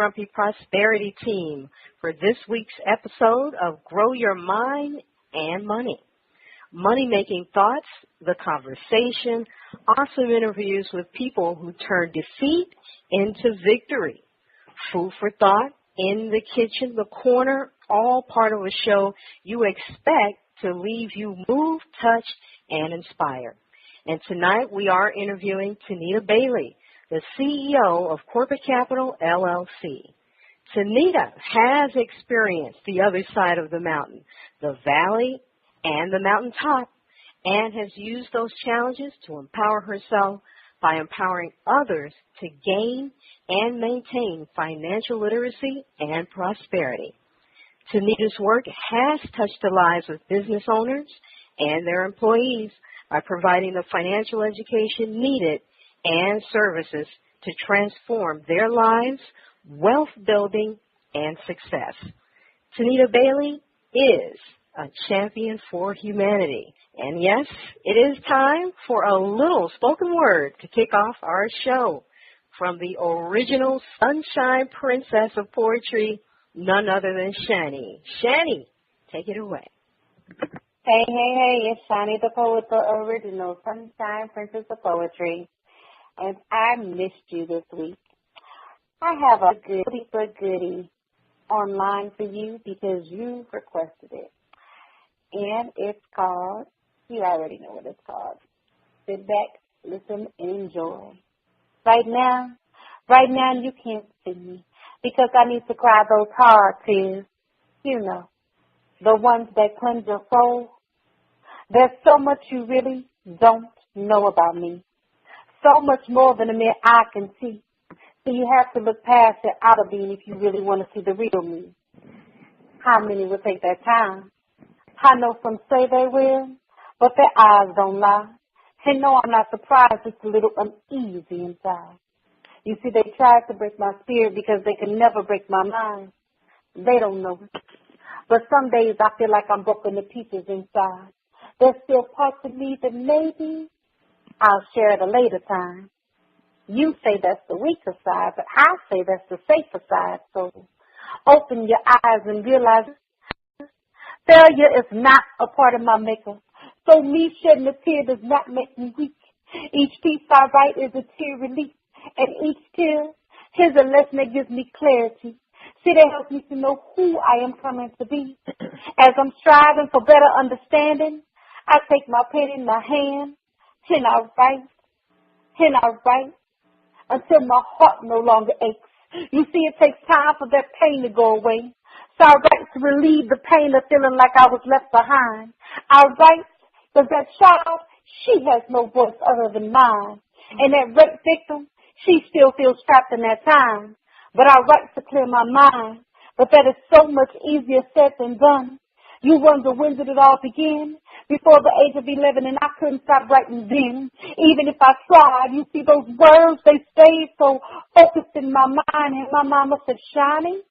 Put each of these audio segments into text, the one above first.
Grumpy Prosperity Team for this week's episode of Grow Your Mind and Money. Money-making thoughts, the conversation, awesome interviews with people who turn defeat into victory. Food for thought, in the kitchen, the corner, all part of a show you expect to leave you moved, touched, and inspired. And tonight we are interviewing Tunita Bailey, the CEO of Corporate Capital, LLC. Tunita has experienced the other side of the mountain, the valley and the mountaintop, and has used those challenges to empower herself by empowering others to gain and maintain financial literacy and prosperity. Tunita's work has touched the lives of business owners and their employees by providing the financial education needed and services to transform their lives, wealth building, and success. Tunita Bailey is a champion for humanity. And yes, it is time for a little spoken word to kick off our show from the original Sunshine Princess of Poetry, none other than Shani. Shani, take it away. Hey, it's Shani the Poet, the original Sunshine Princess of Poetry. And I missed you this week. I have a goodie online for you because you requested it. And it's called, you already know what it's called. Sit back, listen, and enjoy. Right now you can't see me because I need to cry those hard tears. You know, the ones that cleanse your soul. There's so much you really don't know about me. So much more than a mere eye can see. So you have to look past your outer being if you really want to see the real me. How many will take that time? I know some say they will, but their eyes don't lie. And no, I'm not surprised, it's a little uneasy inside. You see, they tried to break my spirit because they could never break my mind. They don't know it. But some days I feel like I'm broken to pieces inside. There's still parts of me that maybe I'll share at a later time. You say that's the weaker side, but I say that's the safer side. So open your eyes and realize failure is not a part of my makeup. So me shedding a tear does not make me weak. Each piece I write is a tear relief. And each tear is a lesson that gives me clarity. See, that helps me to know who I am coming to be. As I'm striving for better understanding, I take my pen in my hand and I write until my heart no longer aches. You see, it takes time for that pain to go away. So I write to relieve the pain of feeling like I was left behind. I write because that child, she has no voice other than mine. And that rape victim, she still feels trapped in that time. But I write to clear my mind. But that is so much easier said than done. You wonder when did it all begin? Before the age of 11, and I couldn't stop writing then. Even if I tried, you see those words, they stayed so focused in my mind. And my mama said, Shani,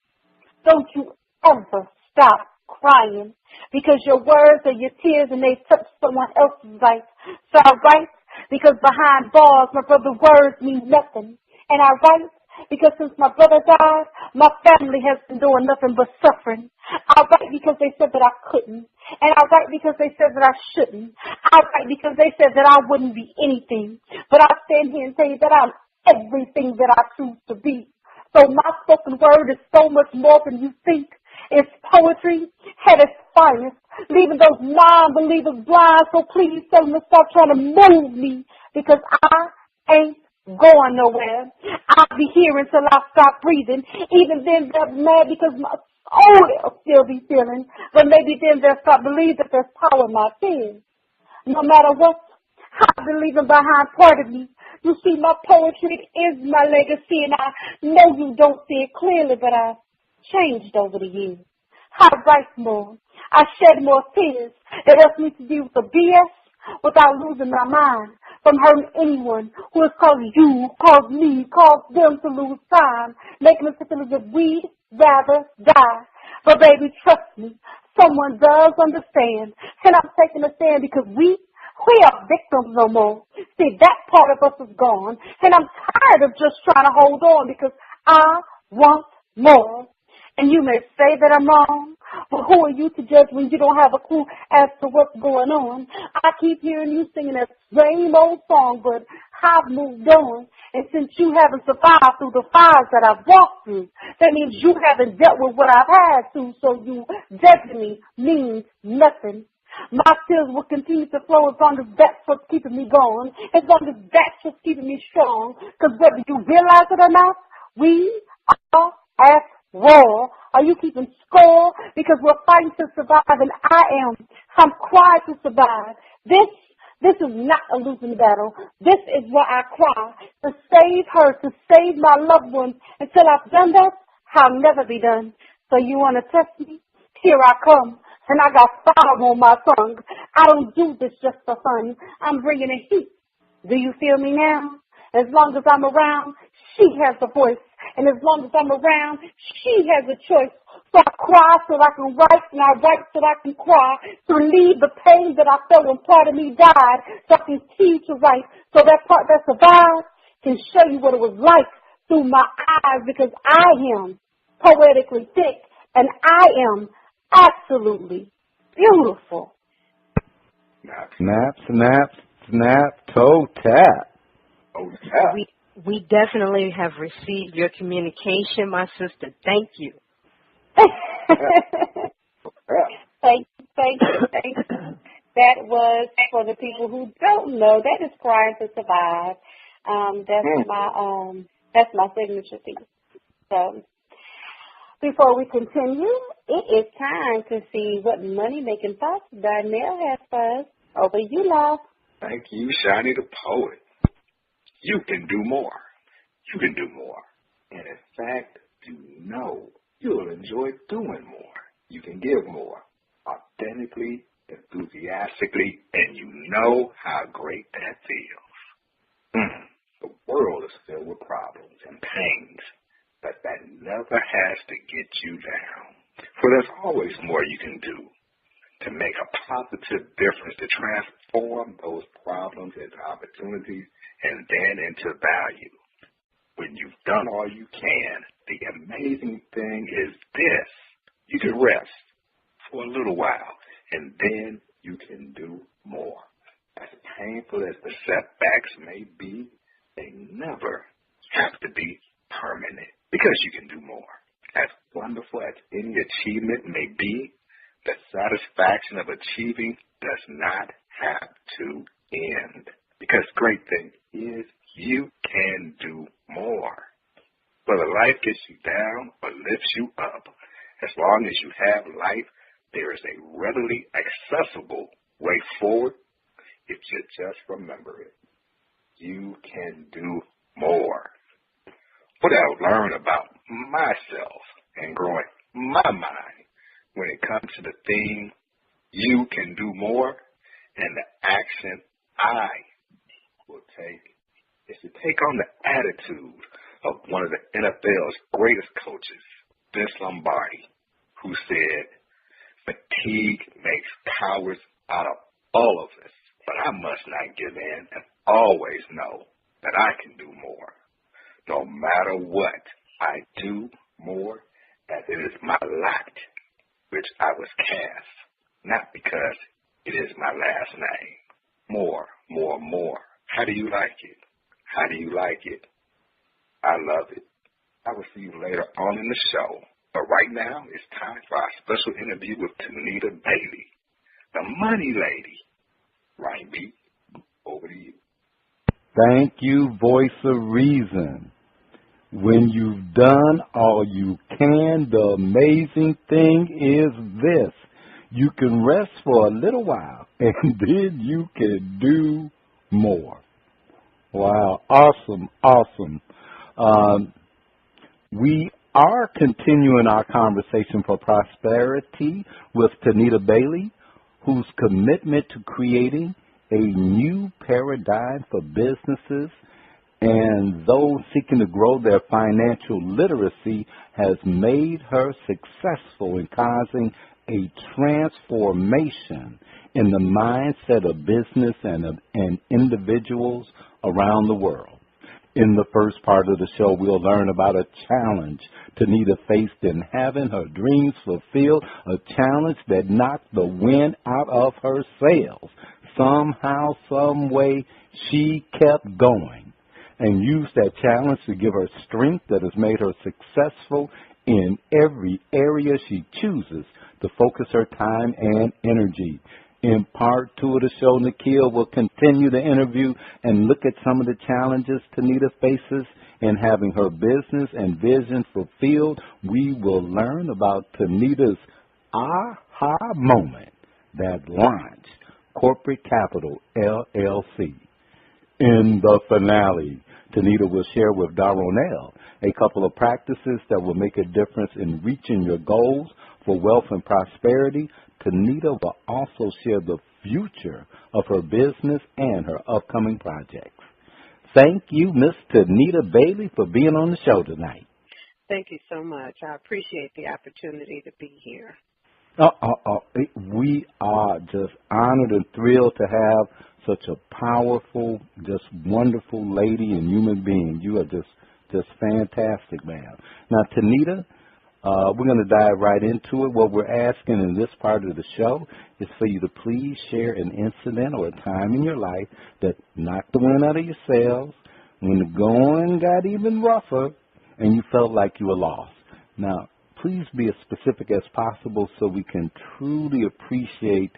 don't you ever stop crying because your words are your tears and they touch someone else's life. So I write because behind bars, my brother's words mean nothing. And I write because since my brother died, my family has been doing nothing but suffering. I write because they said that I couldn't. And I write because they said that I shouldn't. I write because they said that I wouldn't be anything. But I stand here and tell you that I'm everything that I choose to be. So my spoken word is so much more than you think. It's poetry at its finest, leaving those non-believers blind. So please tell them to stop trying to move me because I ain't going nowhere. I'll be here until I stop breathing. Even then they're mad because my soul will still be feeling. But maybe then they'll start believing that there's power in my tears. No matter what, I believe in behind part of me. You see, my poetry is my legacy, and I know you don't see it clearly, but I've changed over the years. I write more. I shed more tears. It helps me to deal with the BS without losing my mind from hurting anyone who has caused you, caused me, caused them to lose time, making us feel as if we'd rather die. But baby, trust me, someone does understand, and I'm taking a stand because we are victims no more. See, that part of us is gone, and I'm tired of just trying to hold on because I want more. And you may say that I'm wrong, but who are you to judge when you don't have a clue as to what's going on? I keep hearing you singing that same old song, but I've moved on. And since you haven't survived through the fires that I've walked through, that means you haven't dealt with what I've had to, so you judging me means nothing. My tears will continue to flow as long as that's what's keeping me going, as long as that's what's keeping me strong. Because whether you realize it or not, we are at war. Are you keeping score? Because we're fighting to survive, and I am. I'm quiet to survive. This is not a losing battle. This is where I cry to save her, to save my loved ones. Until I've done that, I'll never be done. So you want to test me? Here I come. And I got fire on my tongue. I don't do this just for fun. I'm bringing a heat. Do you feel me now? As long as I'm around, she has a voice. And as long as I'm around, she has a choice. So I cry so I can write, and I write so I can cry, to relieve the pain that I felt when part of me died, so I can continue to write, so that part that survived can show you what it was like through my eyes, because I am poetically thick, and I am absolutely beautiful. Snap, snap, snap, toe tap. Oh, yeah. We definitely have received your communication, my sister. Thank you. Thank you. That was, for the people who don't know, that is Crying to Survive. That's my signature piece. So before we continue, it is time to see what money-making thoughts Darnell has for us. Over to you, love. Thank you, Shiny the Poet. You can do more. You can do more. And in fact, you know you'll enjoy doing more. You can give more, authentically, enthusiastically, and you know how great that feels. The world is filled with problems and pains, but that never has to get you down. For there's always more you can do to make a positive difference, to transform those problems into opportunities and then into value. When you've done all you can, the amazing thing is this: you can rest for a little while, and then you can do more. As painful as the setbacks may be, they never have to be permanent, because you can do more. As wonderful as any achievement may be, the satisfaction of achieving does not have to end, because great thing is you can do more. Whether life gets you down or lifts you up, as long as you have life, there is a readily accessible way forward if you just remember it. You can do more. What I learned about myself and growing my mind when it comes to the theme, you can do more, and the action I will take is to take on the attitude of one of the NFL's greatest coaches, Vince Lombardi, who said, fatigue makes cowards out of all of us, but I must not give in and always know that I can do more. No matter what, I do more, as it is my lot, which I was cast, not because it is my last name. More, more, more. How do you like it? How do you like it? I love it. I will see you later on in the show. But right now, it's time for our special interview with Tunita Bailey, the money lady. Ryan B., over to you. Thank you, Voice of Reason. When you've done all you can, the amazing thing is this: you can rest for a little while, and then you can do more. Wow, awesome, awesome. We are continuing our conversation for prosperity with Tunita Bailey, whose commitment to creating a new paradigm for businesses and those seeking to grow their financial literacy has made her successful in causing a transformation in the mindset of business and individuals around the world. In the first part of the show, we'll learn about a challenge Tunita faced in having her dreams fulfilled, a challenge that knocked the wind out of her sails. Somehow, some way, she kept going and used that challenge to give her strength that has made her successful in every area she chooses to focus her time and energy. In part 2 of the show, Nikhil will continue the interview and look at some of the challenges Tunita faces in having her business and vision fulfilled. We will learn about Tunita's aha moment that launched Corporate Capital, LLC. In the finale, Tunita will share with Daronell a couple of practices that will make a difference in reaching your goals for wealth and prosperity. Tunita will also share the future of her business and her upcoming projects. Thank you, Miss Tunita Bailey, for being on the show tonight. Thank you so much. I appreciate the opportunity to be here. We are just honored and thrilled to have such a powerful, just wonderful lady and human being. You are just fantastic, ma'am. Now, Tunita, we're going to dive right into it. What we're asking in this part of the show is for you to please share an incident or a time in your life that knocked the wind out of your sails, when the going got even rougher, and you felt like you were lost. Now, please be as specific as possible so we can truly appreciate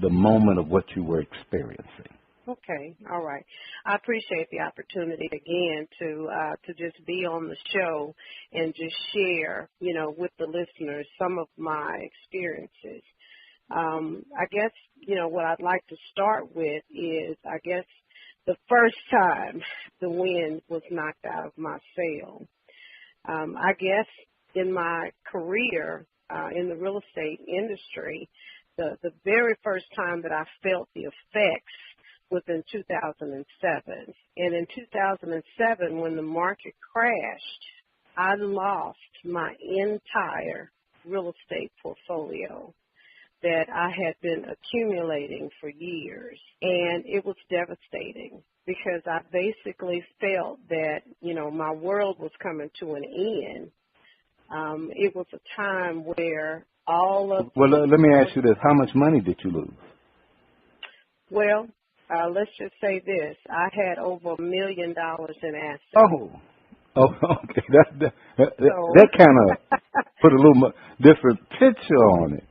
the moment of what you were experiencing. Okay, all right. I appreciate the opportunity again to just be on the show and just share, with the listeners some of my experiences. I guess, what I'd like to start with is, the first time the wind was knocked out of my sail. I guess in my career in the real estate industry, the very first time that I felt the effects was in 2007. And in 2007, when the market crashed, I lost my entire real estate portfolio that I had been accumulating for years. And it was devastating because I basically felt that, my world was coming to an end. It was a time where all of... Well, let me ask you this. How much money did you lose? Well, let's just say this. I had over $1 million in assets. Oh, okay. That kind of put a little different picture on it.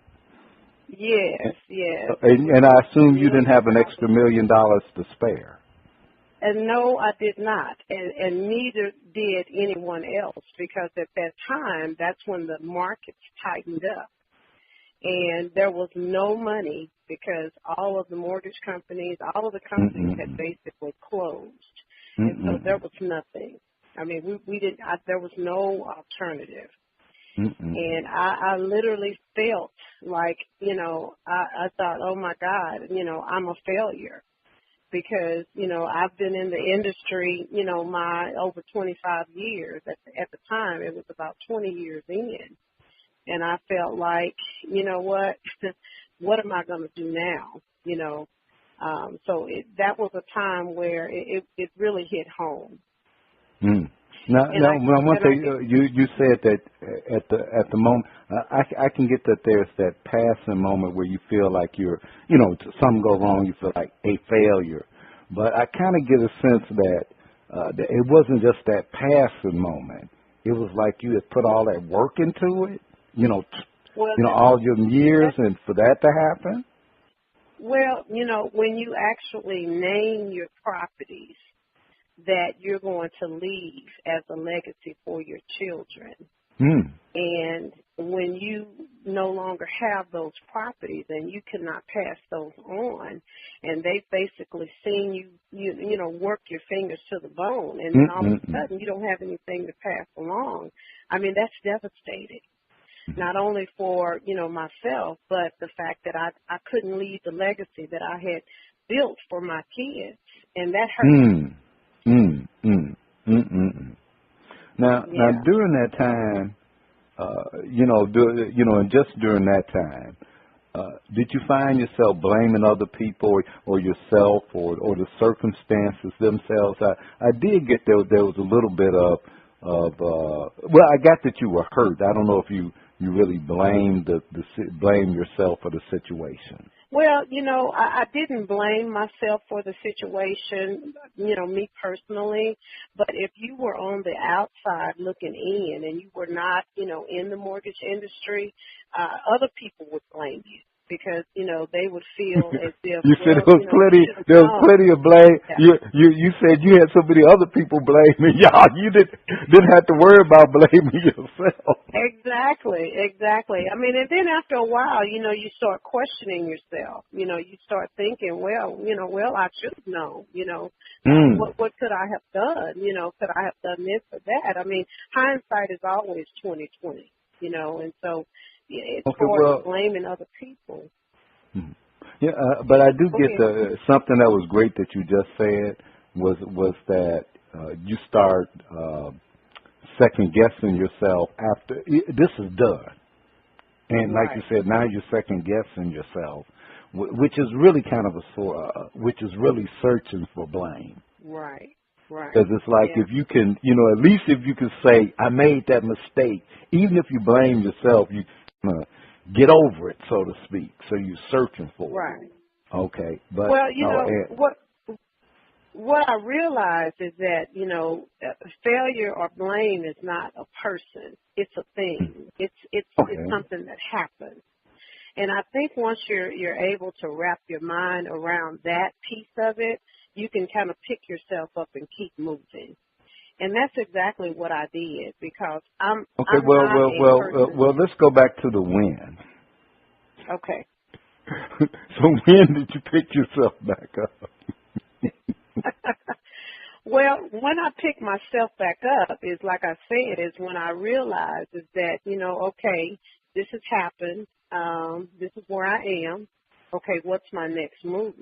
Yes. And I assume you didn't have an extra $1 million to spare. And no, I did not, and neither did anyone else, because at that time, that's when the markets tightened up. And there was no money because all of the mortgage companies, all of the companies had basically closed. And so there was nothing. I mean, we didn't, there was no alternative. And I literally felt like, I thought, oh my God, I'm a failure. Because, I've been in the industry, my over 25 years. At the time, it was about 20 years in. And I felt like, what am I going to do now? So that was a time where it really hit home. Now, one thing you said that at the moment, I can get that there's that passing moment where you feel like you're, something go wrong, you feel like a failure. But I kind of get a sense that it wasn't just that passing moment. It was like you had put all that work into it, all your years, and for that to happen. Well, when you actually name your properties that you're going to leave as a legacy for your children. And when you no longer have those properties and you cannot pass those on, and they basically seen you work your fingers to the bone, and then all of a sudden you don't have anything to pass along, I mean, that's devastating. Not only for, myself, but the fact that I couldn't leave the legacy that I had built for my kids, and that hurt. Now, during that time, and just during that time, did you find yourself blaming other people or yourself or the circumstances themselves? I did get there was a little bit of well, I got that you were hurt. I don't know if you really blame blame yourself for the situation. Well, I didn't blame myself for the situation, me personally. But if you were on the outside looking in and you were not, in the mortgage industry, other people would blame you because, they would feel as if you said there was plenty of blame. Yeah. You said you had so many other people blaming y'all. You didn't have to worry about blaming yourself. Exactly. I mean, and then after a while, you start questioning yourself. You start thinking, well, I should have known, what could I have done? Could I have done this or that? I mean, hindsight is always 20/20, and so it's hard blaming other people. Yeah, but I do get something that was great that you just said was that you start second guessing yourself after this is done, and like you said, now you're second guessing yourself, which is really kind of which is really searching for blame. Right. Because it's like if you can, at least if you can say I made that mistake, even if you blame yourself, you get over it, so to speak. So you're searching for it. Right. Okay. But what I realized is that, failure or blame is not a person. It's a thing. It's something that happens. And I think once you're able to wrap your mind around that piece of it, you can kind of pick yourself up and keep moving. And that's exactly what I did because I'm well, let's go back to the win. Okay. So when did you pick yourself back up? Well, when I pick myself back up is, like I said, is when I realized is that, okay, this has happened. This is where I am. Okay, what's my next move?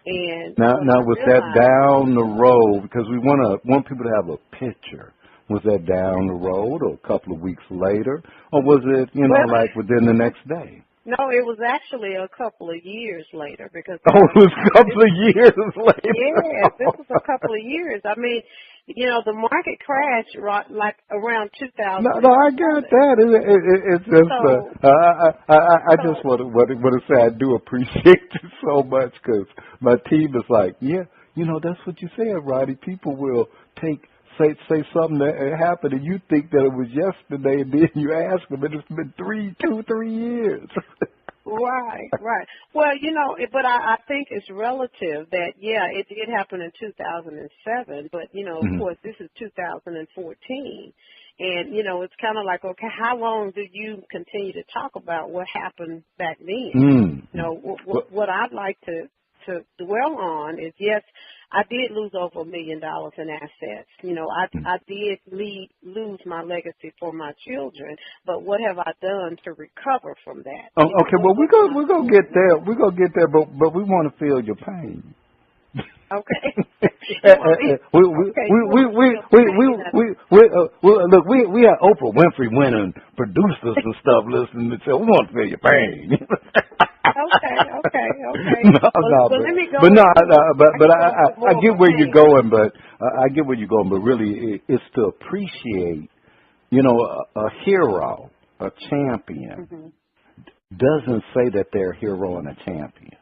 And now was that down the road? Because we want people to have a picture. Was that down the road or a couple of weeks later? Or was it, like within the next day? No, it was actually a couple of years later because. Oh, it was a couple of years later. Yeah, this was a couple of years. I mean, the market crashed like around 2000. No, I got that. It's just I just want to say I do appreciate you so much because my team is like, that's what you said, Roddy. People will say something that happened and you think that it was yesterday and then you ask them and it's been 3 years. Right. Well, but I think it's relative that, it did happen in 2007, but, of course, this is 2014. And, it's kind of like, okay, how long do you continue to talk about what happened back then? What I'd like to dwell on is, yes, I did lose over $1 million in assets. I did lose my legacy for my children, but what have I done to recover from that? Oh, okay, well we're gonna get there. We're gonna get there, but we want to feel your pain. Okay. Look, we had Oprah Winfrey winning producers and stuff listening to say we want to feel your pain. Okay. But I get where you're going, but really it's to appreciate, a hero, a champion doesn't say that they're a hero and a champion.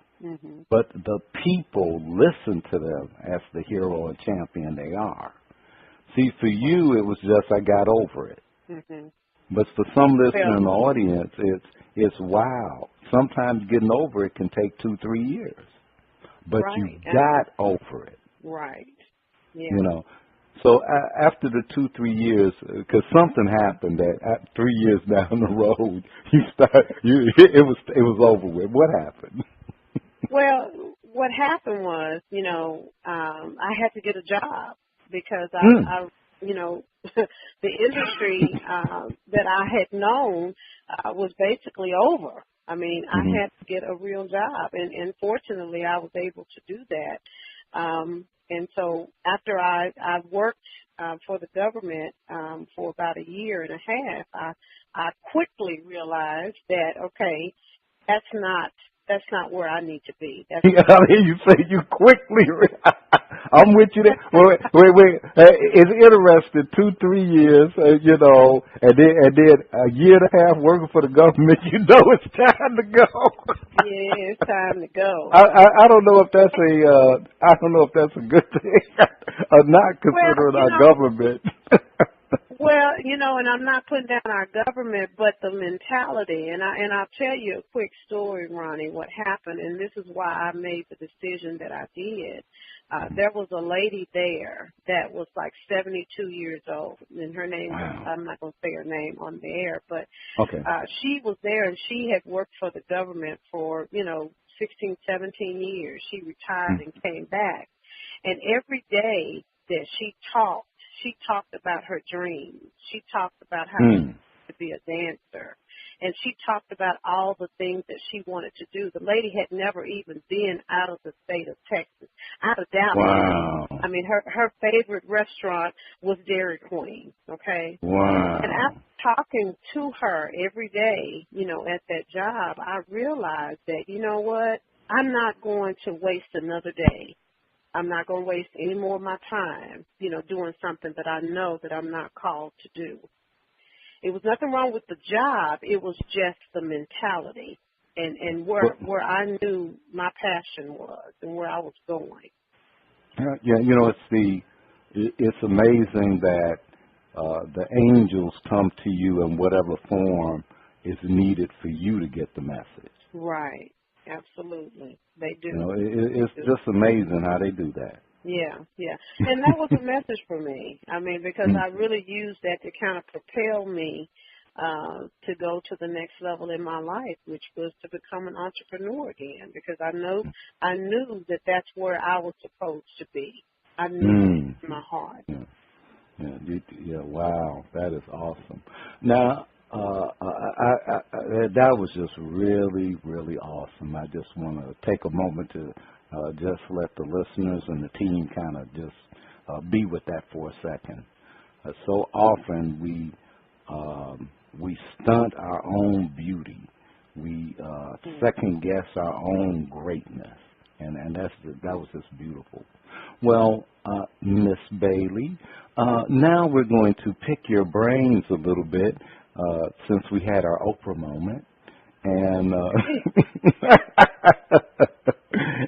But the people listen to them as the hero and champion they are. See, for you, it was just I got over it. But for some listener in the audience, it's wow. Sometimes getting over it can take 2-3 years. But you got over it. Right. Yeah. So after the 2-3 years, because something happened that 3 years down the road, it was over with. What happened? Well, what happened was, I had to get a job because I the industry that I had known was basically over. I mean, I had to get a real job, and fortunately, I was able to do that. And so after I worked for the government for about 1.5 years, I quickly realized that, okay, that's not where I need to be. That's I mean, you say you quickly. I'm with you there. Wait. It's interesting. 2-3 years, and then a year and a half working for the government. You know, it's time to go. Yeah, it's time to go. I don't know if that's a good thing or not, considering our government. Well, and I'm not putting down our government, but the mentality. And I'll tell you a quick story, Ronnie, what happened, and this is why I made the decision that I did. There was a lady there that was like 72 years old, and her name, wow. I'm not going to say her name on the air, but okay. She was there, and she had worked for the government for, 16, 17 years. She retired and came back. And every day that she talked about her dreams. She talked about how she wanted to be a dancer. And she talked about all the things that she wanted to do. The lady had never even been out of the state of Texas, out of Dallas. Wow. I mean, her favorite restaurant was Dairy Queen, okay? Wow. And after talking to her every day, at that job, I realized that, you know what, I'm not going to waste another day. I'm not going to waste any more of my time, doing something that I know that I'm not called to do. It was nothing wrong with the job. It was just the mentality and where I knew my passion was and where I was going. Yeah, it's amazing that the angels come to you in whatever form is needed for you to get the message. Right. Absolutely. They do. It's just amazing how they do that. Yeah. And that was a message for me. I mean, because I really used that to kind of propel me to go to the next level in my life, which was to become an entrepreneur again, because I knew that that's where I was supposed to be. I knew it in my heart. Yeah, wow, that is awesome. Now, that was just really, really awesome. I just want to take a moment to just let the listeners and the team kind of just be with that for a second. So often we stunt our own beauty. We second guess our own greatness, and that was just beautiful. Well, Miss Bailey, now we're going to pick your brains a little bit. Since we had our Oprah moment, and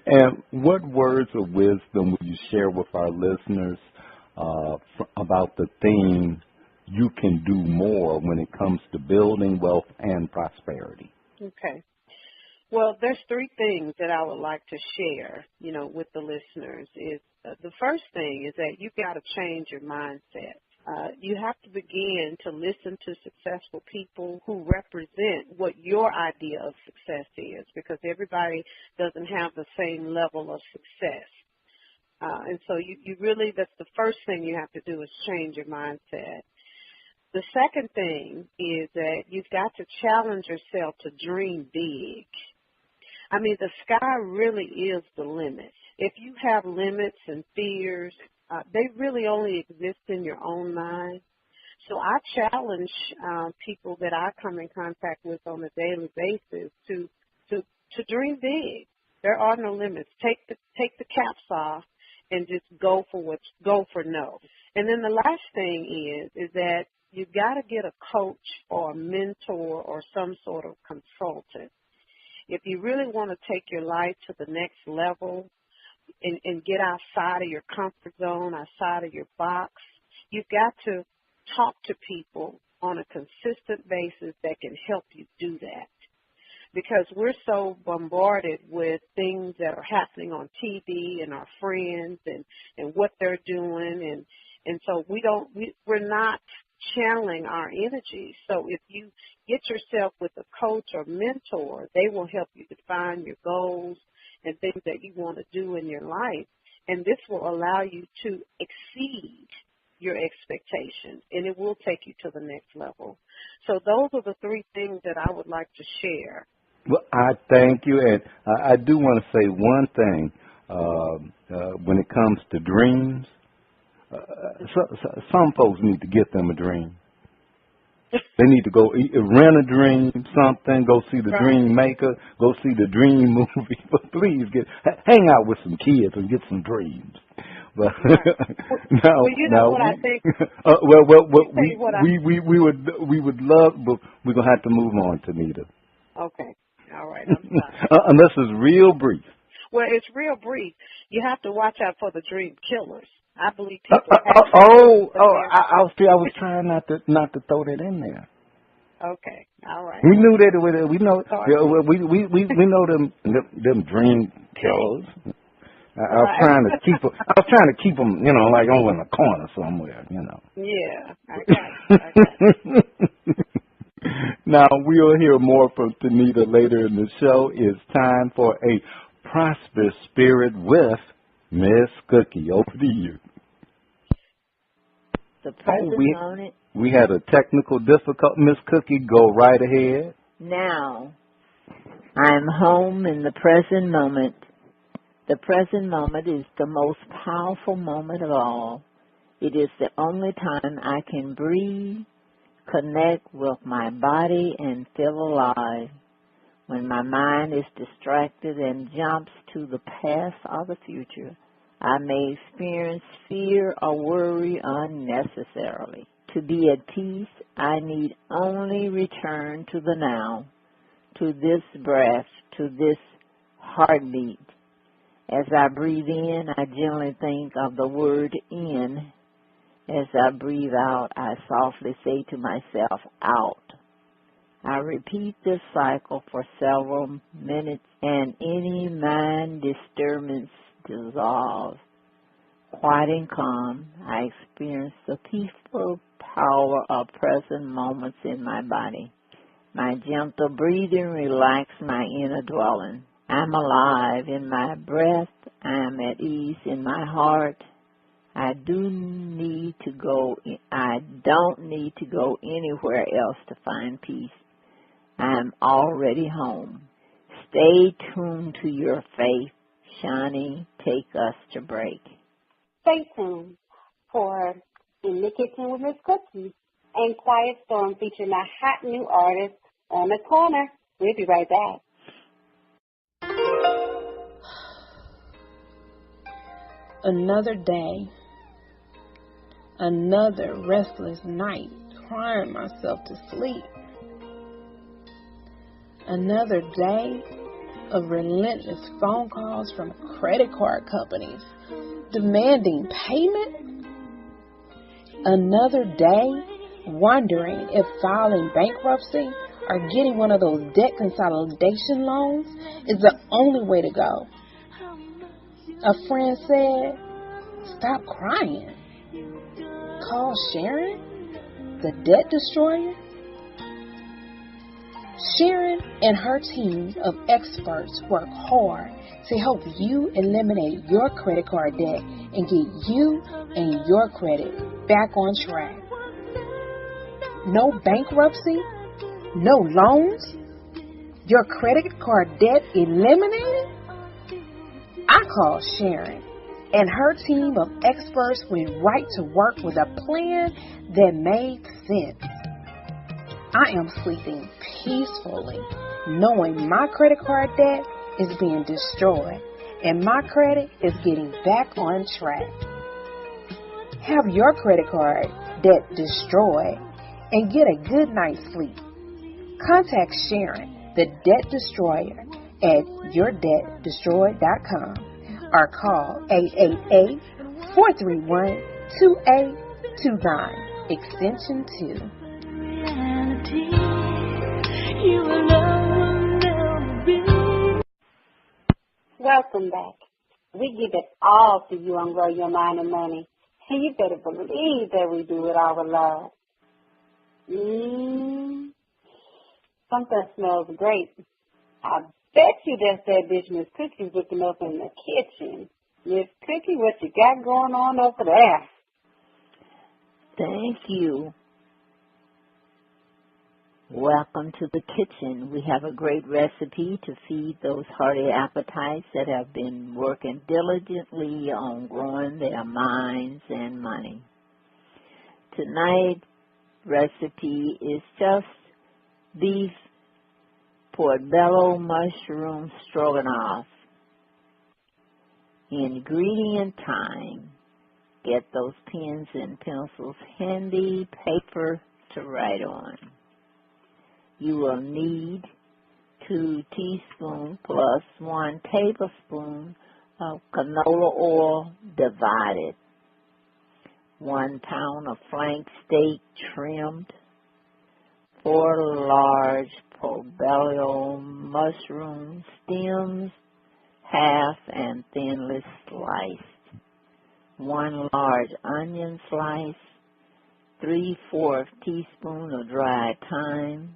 and what words of wisdom will you share with our listeners about the theme, you can do more when it comes to building wealth and prosperity? Okay. Well, there's 3 things that I would like to share, with the listeners. Is the first thing is that you've got to change your mindset. You have to begin to listen to successful people who represent what your idea of success is, because everybody doesn't have the same level of success. And so you really, that's the first thing you have to do, is change your mindset. The second thing is that you've got to challenge yourself to dream big. I mean, the sky really is the limit. If you have limits and fears, they really only exist in your own mind. So I challenge people that I come in contact with on a daily basis to dream big. There are no limits. Take the caps off and just go for no. And then the last thing is that you've got to get a coach or a mentor or some sort of consultant. If you really want to take your life to the next level and get outside of your comfort zone, outside of your box, you've got to talk to people on a consistent basis that can help you do that. Because we're so bombarded with things that are happening on TV and our friends and what they're doing, and so we're not channeling our energy. So if you get yourself with a coach or mentor, they will help you define your goals and things that you want to do in your life. And this will allow you to exceed your expectations, and it will take you to the next level. So those are the 3 things that I would like to share. Well, I thank you, and I do want to say one thing. When it comes to dreams, some folks need to get them a dream. They need to go rent a dream, something, go see the Dream Maker, go see the Dream movie. But please hang out with some kids and get some dreams. But I think. We would love, but we're gonna have to move on, Tunita. Okay, all right. I'm sorry. Unless it's real brief. Well, it's real brief. You have to watch out for the dream killers. I believe people. I was trying not to throw that in there. Okay, all right. We knew that. We know. We know them dream killers. I was trying to keep them, like over in a corner somewhere, Yeah, I got it. Now, we'll hear more from Tunita later in the show. It's time for a prosperous spirit with Miss Cookie. Over to you. The present we had a technical difficulty. Miss Cookie, go right ahead. Now, I'm home in the present moment. The present moment is the most powerful moment of all. It is the only time I can breathe, connect with my body, and feel alive. When my mind is distracted and jumps to the past or the future, I may experience fear or worry unnecessarily. To be at peace, I need only return to the now, to this breath, to this heartbeat. As I breathe in, I generally think of the word in. As I breathe out, I softly say to myself, out. I repeat this cycle for several minutes, and any mind disturbance dissolves. Quiet and calm, I experience the peaceful power of present moments in my body. My gentle breathing relaxes my inner dwelling. I'm alive in my breath. I'm at ease in my heart. I don't need to go anywhere else to find peace. I'm already home. Stay tuned to your faith. Shani, take us to break. Stay tuned for In the Kitchen with Miss Cookie and Quiet Storm featuring a hot new artist on the corner. We'll be right back. Another day, another restless night, crying myself to sleep. Another day of relentless phone calls from credit card companies demanding payment. Another day wondering if filing bankruptcy or getting one of those debt consolidation loans is the only way to go. A friend said, stop crying. Call Sharon, the debt destroyer. Sharon and her team of experts work hard to help you eliminate your credit card debt and get you and your credit back on track. No bankruptcy? No loans? Your credit card debt eliminated? I called Sharon, and her team of experts went right to work with a plan that made sense. I am sleeping peacefully, knowing my credit card debt is being destroyed and my credit is getting back on track. Have your credit card debt destroyed and get a good night's sleep. Contact Sharon, the debt destroyer, at yourdebtdestroyed.com or call 888-431-2829, extension 2. Welcome back. We give it all to you on Grow Your Mind and Money. And you better believe that we do it all with love. Something smells great. I bet you that's that bitch Miss Cookie's looking up in the kitchen. Miss Cookie, what you got going on over there? Thank you. Welcome to the kitchen. We have a great recipe to feed those hearty appetites that have been working diligently on growing their minds and money. Tonight, recipe is just beef portobello mushroom stroganoff. Ingredient time. Get those pens and pencils handy, paper to write on. You will need 2 teaspoons plus 1 tablespoon of canola oil divided, 1 pound of flank steak trimmed, 4 large portobello mushroom stems, half and thinly sliced, 1 large onion slice, 3/4 teaspoon of dried thyme,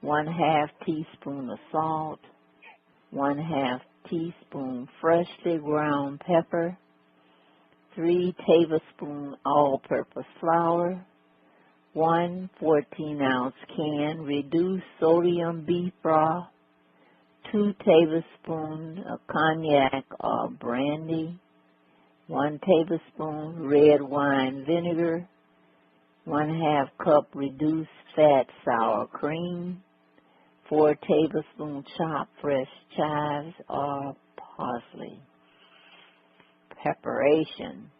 1/2 teaspoon of salt, 1/2 teaspoon freshly ground pepper, 3 tablespoons all-purpose flour, 1 14-ounce can reduced sodium beef broth, 2 tablespoons of cognac or brandy, 1 tablespoon red wine vinegar, 1/2 cup reduced fat sour cream, 4 tablespoons chopped fresh chives or parsley. Preparation.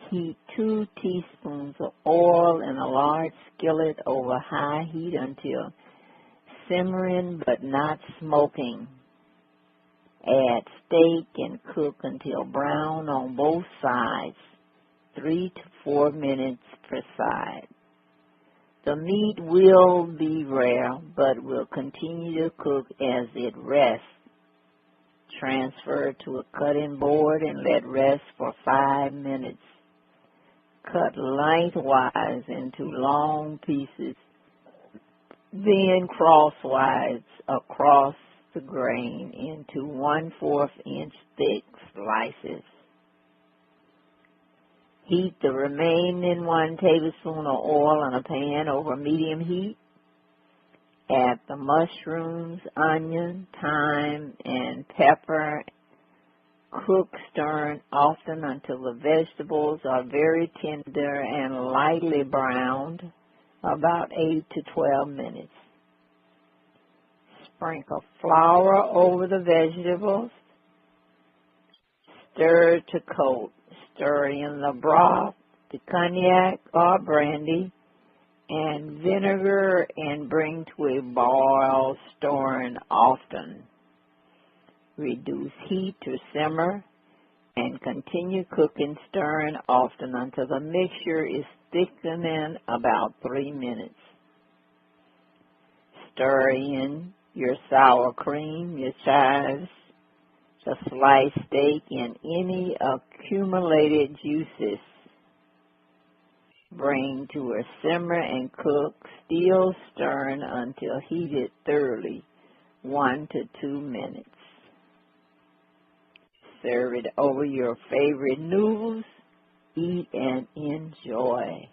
Heat 2 teaspoons of oil in a large skillet over high heat until simmering but not smoking. Add steak and cook until brown on both sides, 3 to 4 minutes per side. The meat will be rare but will continue to cook as it rests. Transfer to a cutting board and let rest for 5 minutes. Cut lengthwise into long pieces, then crosswise across the grain into 1/4 inch thick slices. Heat the remaining 1 tablespoon of oil in a pan over medium heat. Add the mushrooms, onion, thyme, and pepper. Cook, stirring often until the vegetables are very tender and lightly browned, about 8 to 12 minutes. Sprinkle flour over the vegetables. Stir to coat. Stir in the broth, the cognac or brandy, and vinegar and bring to a boil, stirring often. Reduce heat to simmer and continue cooking, stirring often until the mixture is thickening about 3 minutes. Stir in your sour cream, your chives, the sliced steak, and any accumulated juices. Bring to a simmer and cook, still stirring until heated thoroughly, 1 to 2 minutes. Serve it over your favorite noodles. Eat and enjoy.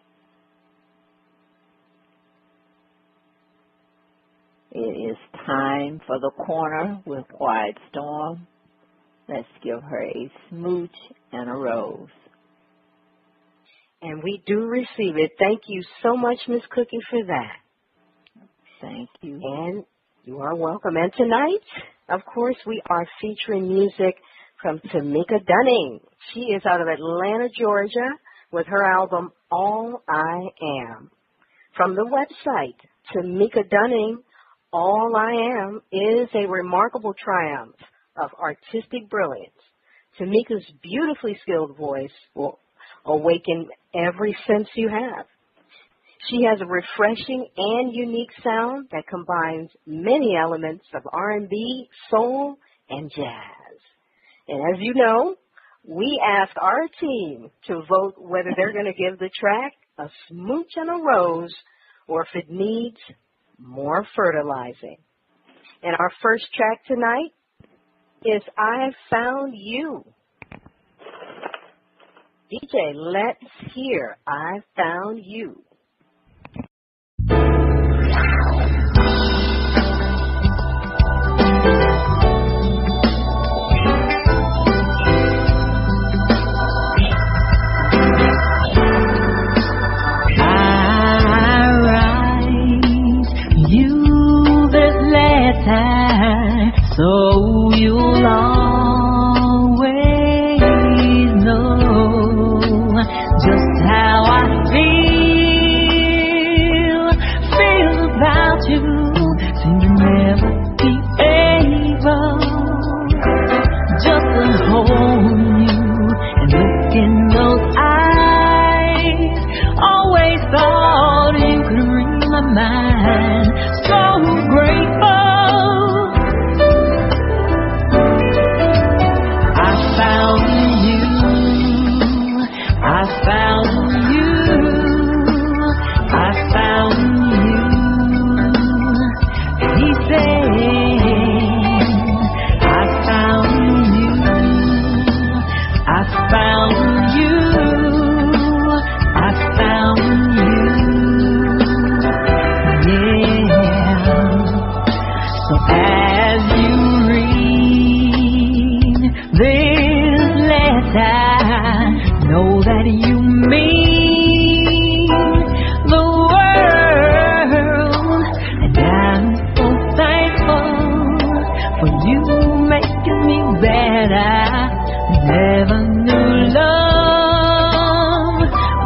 It is time for the corner with Quiet Storm. Let's give her a smooch and a rose. And we do receive it. Thank you so much, Miss Cookie, for that. Thank you. And you are welcome. And tonight, of course, we are featuring music from Tamika Dunnin. She is out of Atlanta, Georgia, with her album, All I Am. From the website, Tamika Dunnin, All I Am is a remarkable triumph of artistic brilliance. Tamika's beautifully skilled voice will awaken every sense you have. She has a refreshing and unique sound that combines many elements of R&B, soul, and jazz. And as you know, we ask our team to vote whether they're going to give the track a smooch and a rose or if it needs more fertilizing. And our first track tonight is I Found You. DJ, let's hear I Found You. I that I never knew love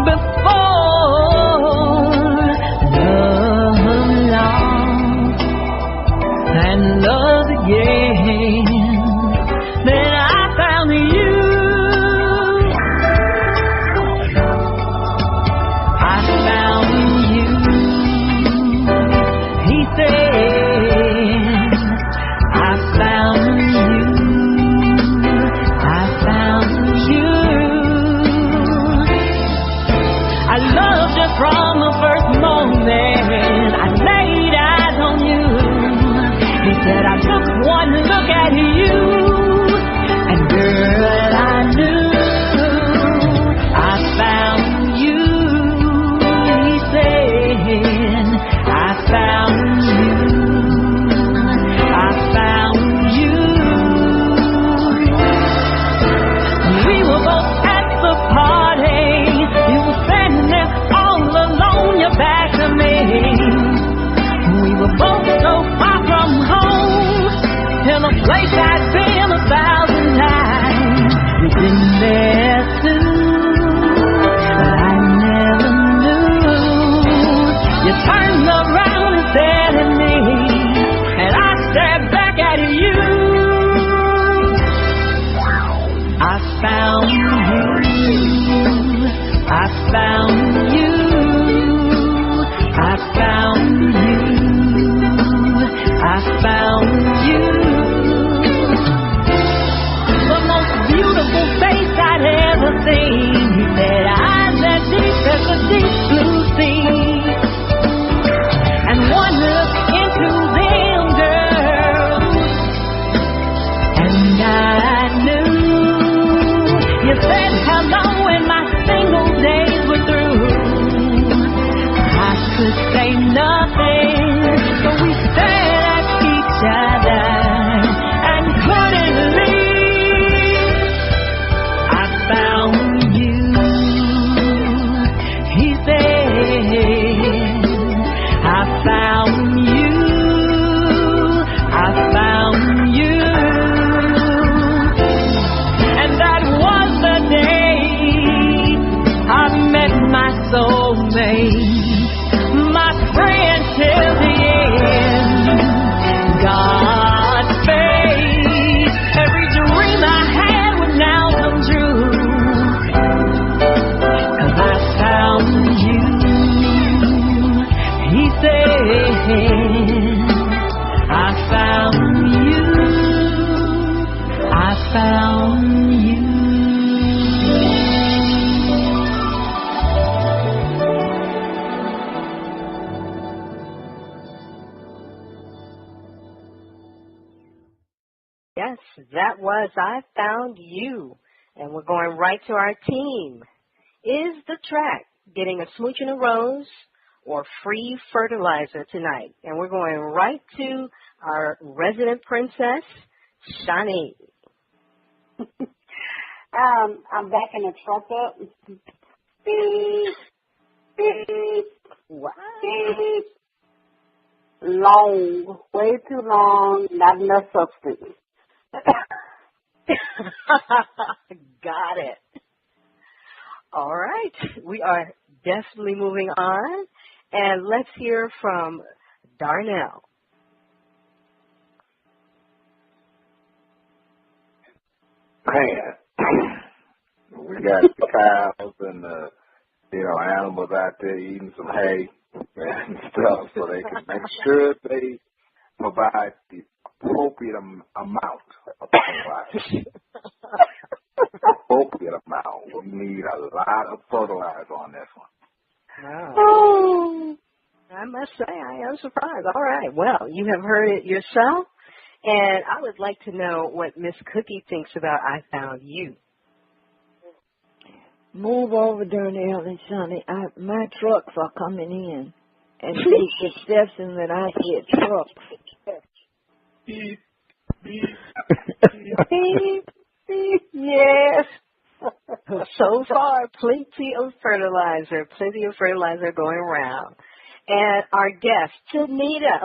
before. Love lost and love again. Then I found you. I found you. He said, I found you. I found you. I loved you from the first moment I laid eyes on you. He said, I took one look at you, and girl, I knew I found you. He said, I found you. I found you. We were both at the party. You were standing there all alone, your back to me. We were both so far from home, in a place I'd been 1,000 times. We've been there too, but I never knew. You turned around and stared at me, and I stared back at you. I found you. I found you. I found you. I found you. The most beautiful face I'd ever seen. He said, eyes that deep as the deep blue sea. And one look into them, girl, and I knew. You said hello and my single days were through. I could say nothing, but we stared at each other and couldn't leave. I found you. He said, I found you. I found you. And that was the day I met my soulmate, my friend till the end. God's faith, every dream I had would now come true. 'Cause I found you. He said, I found you. I found you. Yes, that was I Found You. And we're going right to our team. Is the track getting a smooch and a rose or free fertilizer tonight? And we're going right to our resident princess, Shani. I'm backing the truck up. Beep, beep, Wow. beep. Long, way too long, not enough substance. Got it. All right. We are definitely moving on. And let's hear from Darnell. Man, we got the cows and the animals out there eating some hay and stuff, so they can make sure they provide the appropriate amount of fertilizer. Appropriate amount. We need a lot of fertilizer on this one. Oh. I must say, I am surprised. All right. Well, you have heard it yourself. And I would like to know what Miss Cookie thinks about I Found You. Move over, Darnell and Shani. My trucks are coming in. And the exception that I get trucks. Beep, beep, yes. So far, plenty of fertilizer going around. And our guest, Tunita,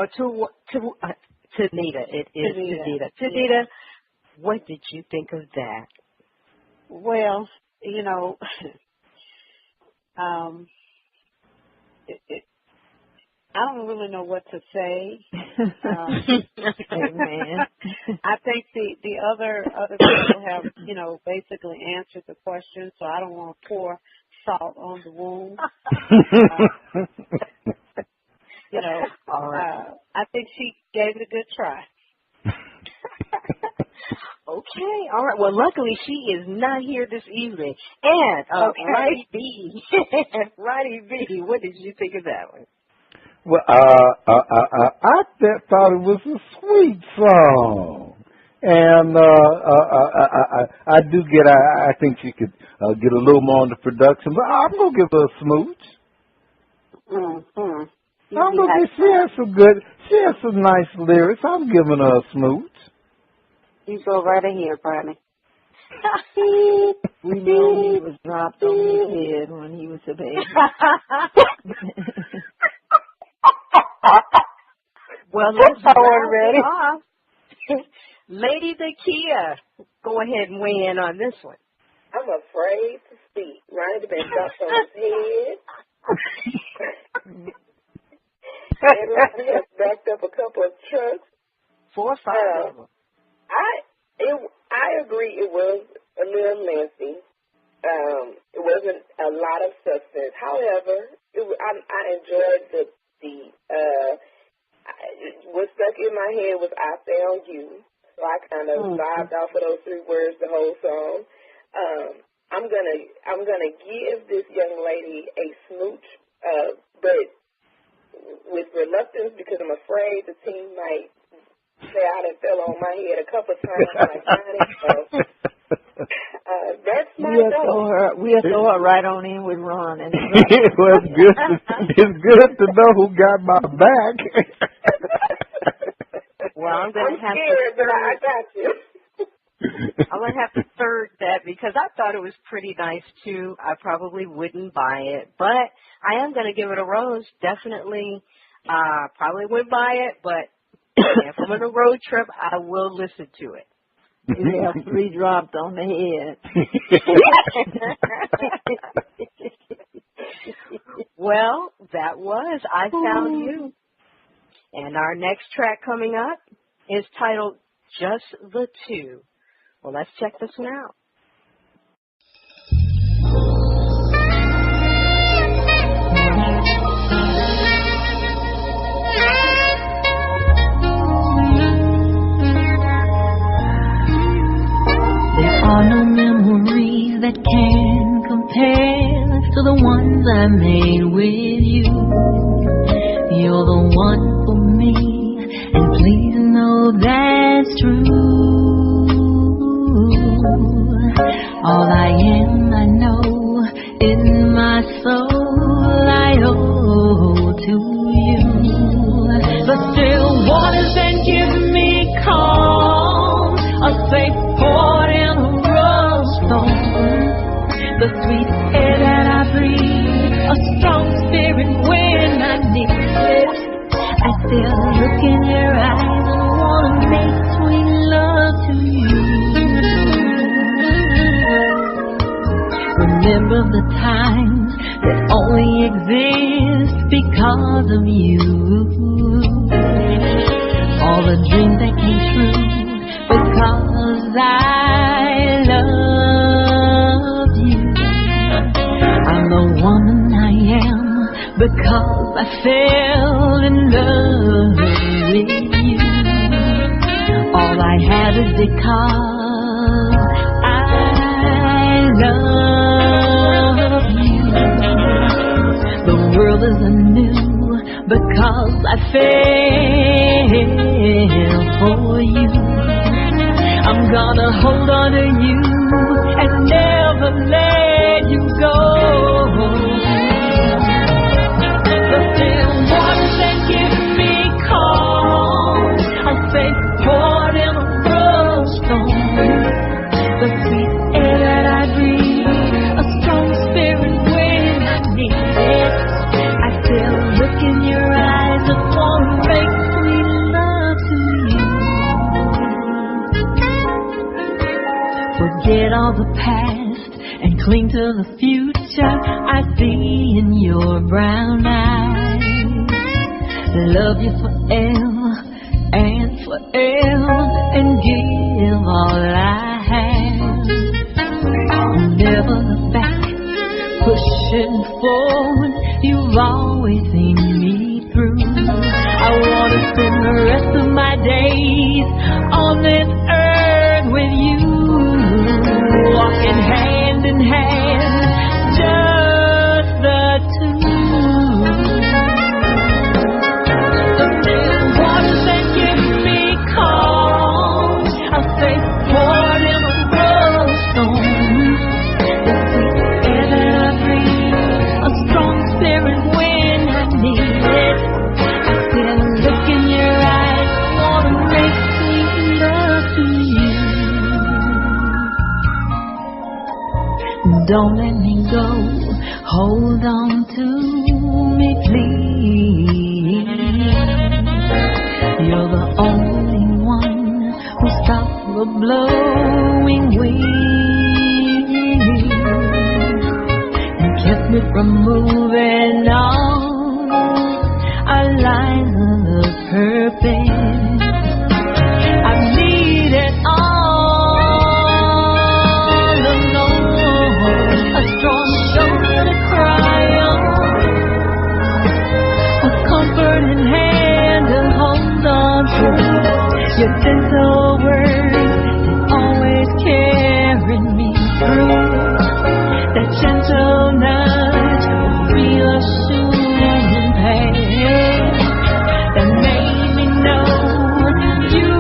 Tunita, it is Tunita. Tunita, What did you think of that? Well, I don't really know what to say. Amen. I think the other people have, basically answered the question, so I don't want to pour salt on the wound. I think she gave it a good try. Okay, all right. Well, luckily she is not here this evening. And Roddy B, what did you think of that one? Well, I thought it was a sweet song, and I do get. I think she could get a little more on the production, but I'm gonna give her a smooch. Mm-hmm. I'm gonna give. She has some nice lyrics. I'm giving her a smooch. You go right ahead, Barney. We know he was dropped on his head when he was a baby. Well, let's ready. Lady Nakia, go ahead and weigh in on this one. I'm afraid to speak. Ronnie been dropped on his head. And Ronnie has backed up a couple of trucks. 4 or 5 of them. I agree it was a little lengthy. It wasn't a lot of substance. However, I enjoyed what stuck in my head was "I Found You." So I kind of vibed off of those 3 words the whole song. I'm gonna give this young lady a smooch, but with reluctance because I'm afraid the team might say I done fell on my head a couple of times like Johnny. So that's my note. We'll throw her right on in with Ron. And well, it's good to know who got my back. Well, I'm going to have scared, but I got you. I'm going to have to third that because I thought it was pretty nice, too. I probably wouldn't buy it, but I am going to give it a rose. Definitely probably would buy it, but if I'm on a road trip, I will listen to it. You have 3 dropped on the head. Well, that was I Found You. And our next track coming up is titled Just the Two. Well, let's check this one out. There are no memories that can compare to the ones I made with you. You're the one for me, and please know that's true. All I am, I know, in my soul, I owe to you. But still waters that give me calm, a safe port in a rough storm, the sweet air that I breathe, a strong spirit when I need it. I still look in your eyes and want to make sweet love to you. Remember the times that only exist because of you. All the dreams that came true because I love you. I'm the woman I am because I fell in love with you. All I have is because I love you. The world is anew because I fell for you. I'm gonna hold on to you and never let you go. The still waters that give me calm, a safe port in a rough storm, the sweet air that I breathe, a strong spirit when I need it. I still look in your eyes and want to make sweet love to you. Forget all the past and cling to the future I see in your brown eyes. Love you forever and forever and give all I have. Never look back, pushing forward, you've always seen me through. I want to spend the rest of my days on this earth with you, walking hand in hand, just the two. The little waters that give me calm, I'll say poured in a rose storm. The sweet air that I breathe, a strong spirit when I need it. I still look in your eyes, wanna make sweet love to you. Don't let me go, hold on to me please. You're the only one who stops the blowing wind and kept me from moving on our lines of purpose. I need it all alone, a strong shoulder to cry on, a comforting hand to hold on to. Your gentle words that always carried me through. That gentle nudge of reassuring pain that made me know you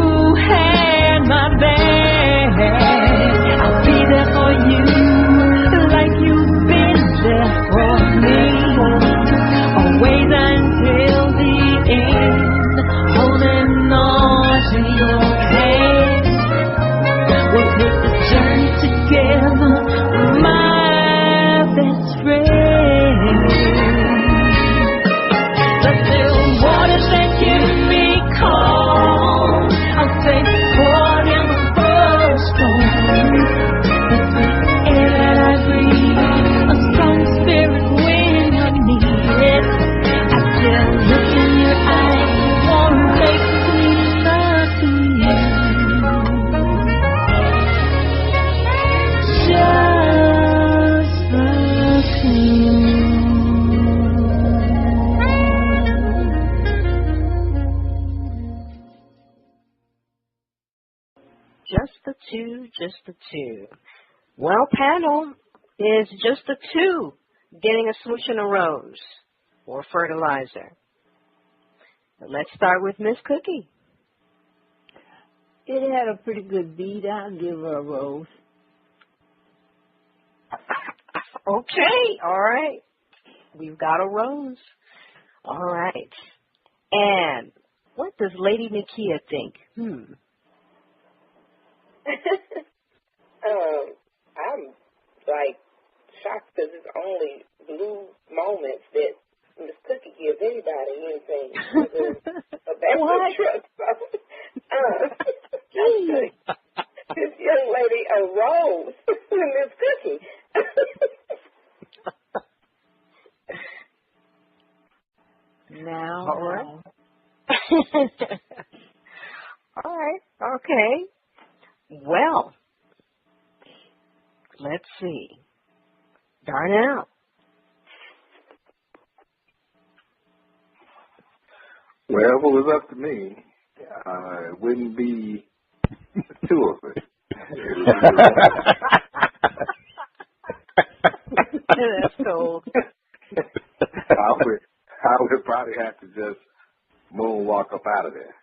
had my back. I'll be there for you like you've been there for me, always until the end, holding on to your hand. We'll take the journey together, my best friend. The still waters that give me calm, I'll say poured in the first storm. The sweet air that I breathe, a strong spirit when I need it. I still look in your eyes, wanna make sweet love to you. Just the two. Just the two, just the two. Well, panel, is just the two getting a smooch and a rose or fertilizer? Let's start with Miss Cookie. It had a pretty good beat. I'll give her a rose. Okay, all right. We've got a rose. All right. And what does Lady Nakia think? I'm like shocked because it's only blue moments that Miss Cookie gives anybody anything. A backup truck. This young lady a rose, Miss Cookie. Now. All right. All right. Okay. Well, let's see. Darnell. Well, if it was up to me, it wouldn't be the two of us. That's cool. I would probably have to just moonwalk up out of there.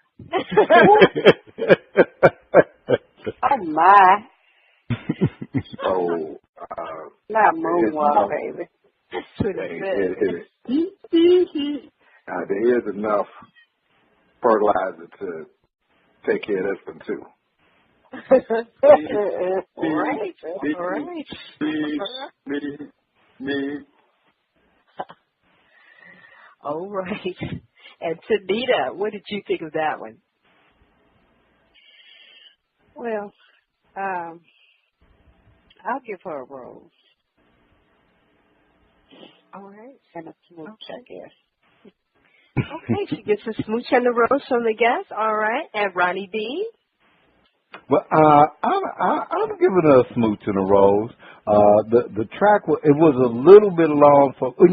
Oh, my. So, not moonwalk, baby. There is enough fertilizer to take care of this one, too. All right. Me. All right. And Tunita, what did you think of that one? Well, I'll give her a rose. All right. And a smooch, I guess. Okay, she gets a smooch and a rose from the guest. All right. And Ronnie B? Well, I'm giving her a smooch and a rose. The track it was a little bit long for what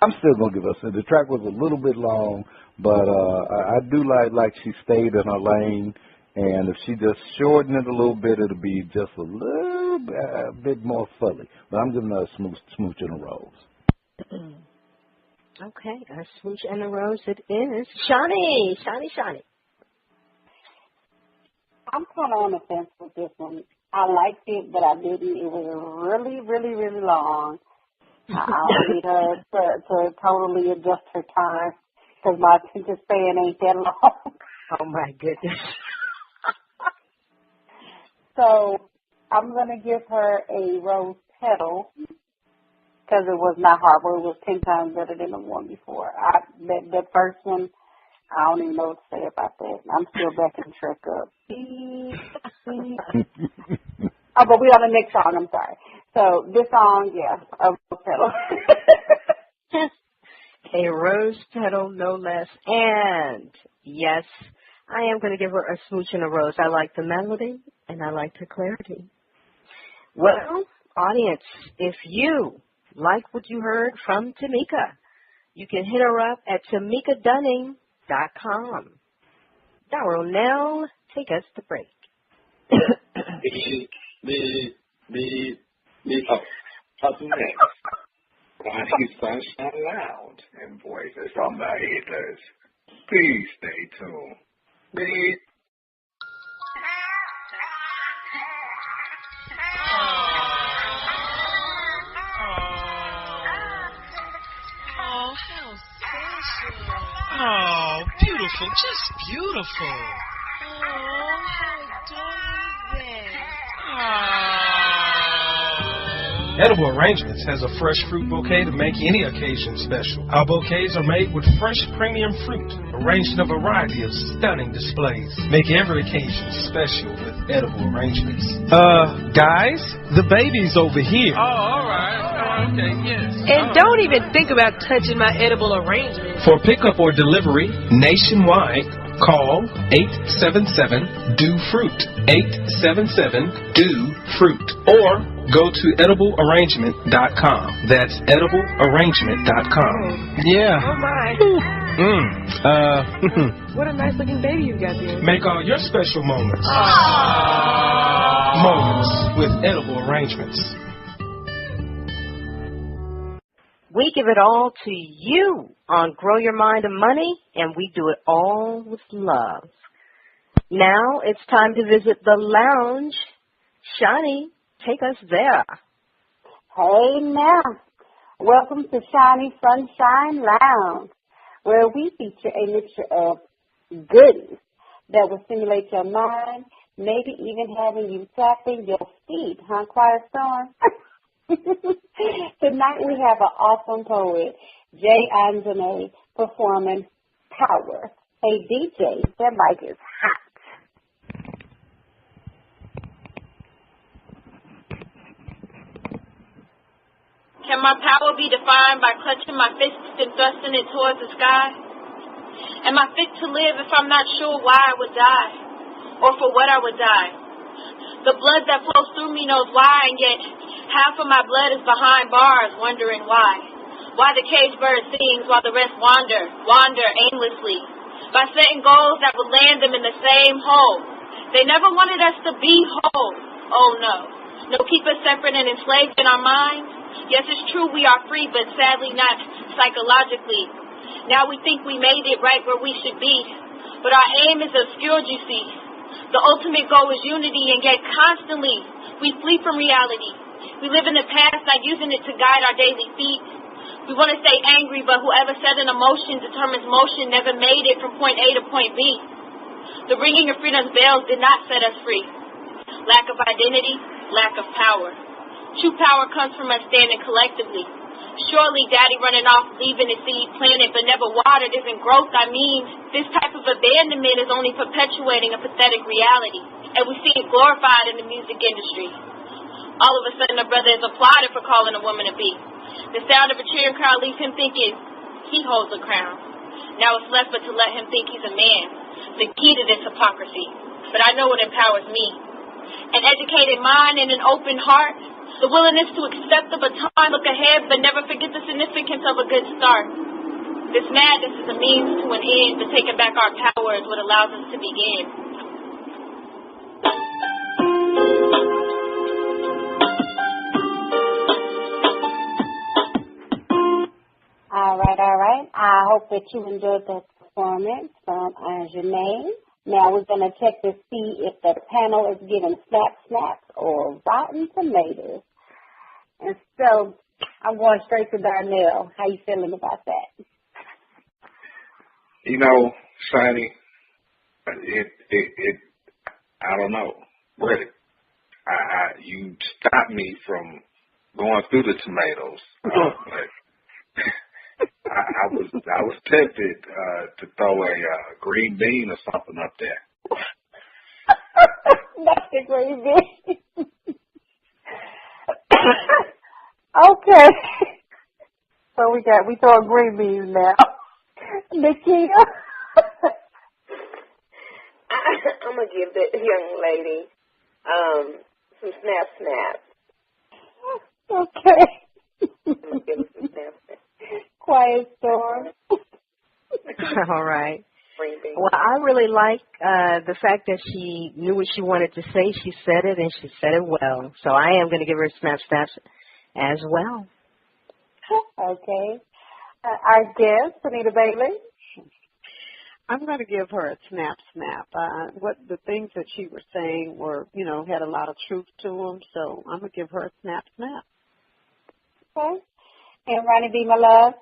I'm still gonna give her. The track was a little bit long, but I do like she stayed in her lane, and if she just shortened it a little bit, it'll be just a little bit more fully. But I'm giving her a smooch and a rose. Okay, a smooch and a rose it is. Shawnee. I'm kind of on the fence with this one. I liked it, but I didn't. It was really, really, really long. I need her to totally adjust her time because my attention span ain't that long. Oh, my goodness. So I'm going to give her a rose petal because it was not hard, but it was 10 times better than the one before. That first one, I don't even know what to say about that. I'm still backing the truck up. Oh, but we're on the next song. I'm sorry. So this song, yeah, a rose petal. A rose petal, no less. And, yes, I am going to give her a smooch and a rose. I like the melody, and I like the clarity. Well, audience, if you like what you heard from Tamika, you can hit her up at TamikaDunnin.com. Now, Ronell, take us to break. Up next, Ronnie Sunshine Lounge and voices from the haters. Please stay tuned. Oh, beautiful, just beautiful. Oh, how adorable is that? Edible Arrangements has a fresh fruit bouquet to make any occasion special. Our bouquets are made with fresh premium fruit, arranged in a variety of stunning displays. Make every occasion special with Edible Arrangements. Guys, the baby's over here. Oh, all right. Oh, okay, yes. And don't even think about touching my Edible Arrangements. For pickup or delivery nationwide, call 877-DO-FRUIT, 877-DO-FRUIT, or go to ediblearrangement.com. That's ediblearrangement.com. Yeah. Oh, my. What a nice looking baby you got there. Make all your special moments. Moments with Edible Arrangements. We give it all to you on Grow Your Mind and Money, and we do it all with love. Now it's time to visit the lounge. Shani, take us there. Hey now, welcome to Shiny Sunshine Lounge, where we feature a mixture of goodies that will stimulate your mind, maybe even having you tapping your feet, huh, Quiet Storm? Tonight we have an awesome poet, Jay Anjane, performing Power. Hey DJ, that mic is hot. Can my power be defined by clutching my fists and thrusting it towards the sky? Am I fit to live if I'm not sure why I would die, or for what I would die? The blood that flows through me knows why, and yet half of my blood is behind bars, wondering why. Why the caged bird sings while the rest wander aimlessly, by setting goals that would land them in the same hole. They never wanted us to be whole. Oh no. No, keep us separate and enslaved in our minds. Yes, it's true we are free, but sadly not psychologically. Now we think we made it right where we should be, but our aim is obscured, you see. The ultimate goal is unity, and yet constantly we flee from reality. We live in the past, not using it to guide our daily feet. We want to stay angry, but whoever set an emotion determines motion never made it from point A to point B. The ringing of freedom's bells did not set us free. Lack of identity, lack of power. True power comes from us standing collectively. Surely daddy running off, leaving the seed planted but never watered isn't growth. I mean, this type of abandonment is only perpetuating a pathetic reality, and we see it glorified in the music industry. All of a sudden, a brother is applauded for calling a woman a bee. The sound of a cheering crowd leaves him thinking he holds a crown. Now it's left but to let him think he's a man. The key to this hypocrisy. But I know what empowers me. An educated mind and an open heart. The willingness to accept the baton, look ahead, but never forget the significance of a good start. This madness is a means to an end, but taking back our power is what allows us to begin. All right. I hope that you enjoyed that performance from Janae. Now we're going to check to see if the panel is giving snaps or rotten tomatoes. And so I'm going straight to Darnell. How you feeling about that? You know, Sonny, I don't know. Really. You stopped me from going through the tomatoes. But I was tempted to throw a green bean or something up there. Not the green bean. Okay. So we throw a green bean now. Nikita. I'm gonna give the young lady some snaps. Okay. I'm gonna give her some snaps. Quiet storm. All right. Well, I really like the fact that she knew what she wanted to say. She said it, and she said it well. So I am going to give her snaps as well. Okay. Our guest, Tunita Bailey. I'm going to give her a snap. What the things that she was saying were, had a lot of truth to them. So I'm going to give her a snap. Okay. And Ronnie B, my love.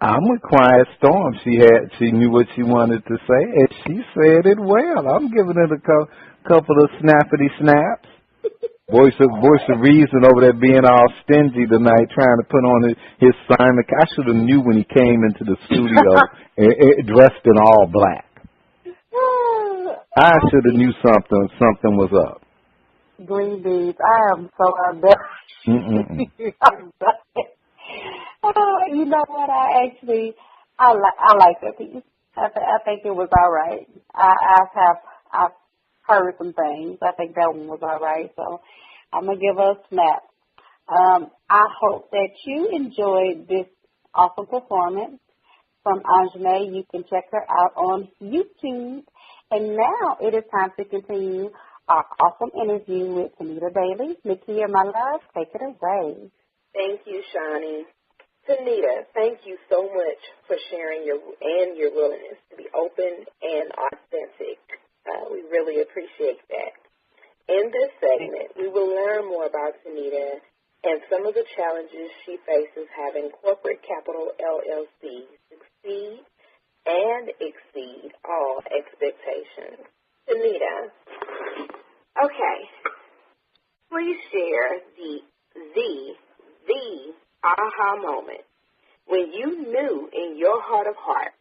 I'm a quiet storm. She knew what she wanted to say, and she said it well. I'm giving it a couple of snappity snaps. Voice of reason over there being all stingy tonight, trying to put on his Simon. I should have knew when he came into the studio dressed in all black. I should have knew something was up. Green beans. I am so embarrassed. You know what? I like that piece. I think it was all right. I've heard some things. I think that one was all right. So I'm gonna give her a snap. I hope that you enjoyed this awesome performance from Anjanae. You can check her out on YouTube. And now it is time to continue our awesome interview with Tunita Bailey. Nikia, my love, take it away. Thank you, Shani. Tunita, thank you so much for sharing your willingness to be open and authentic. We really appreciate that. In this segment, we will learn more about Tunita and some of the challenges she faces having corporate capital LLC succeed and exceed all expectations. Tunita, okay, please share the aha moment when you knew in your heart of hearts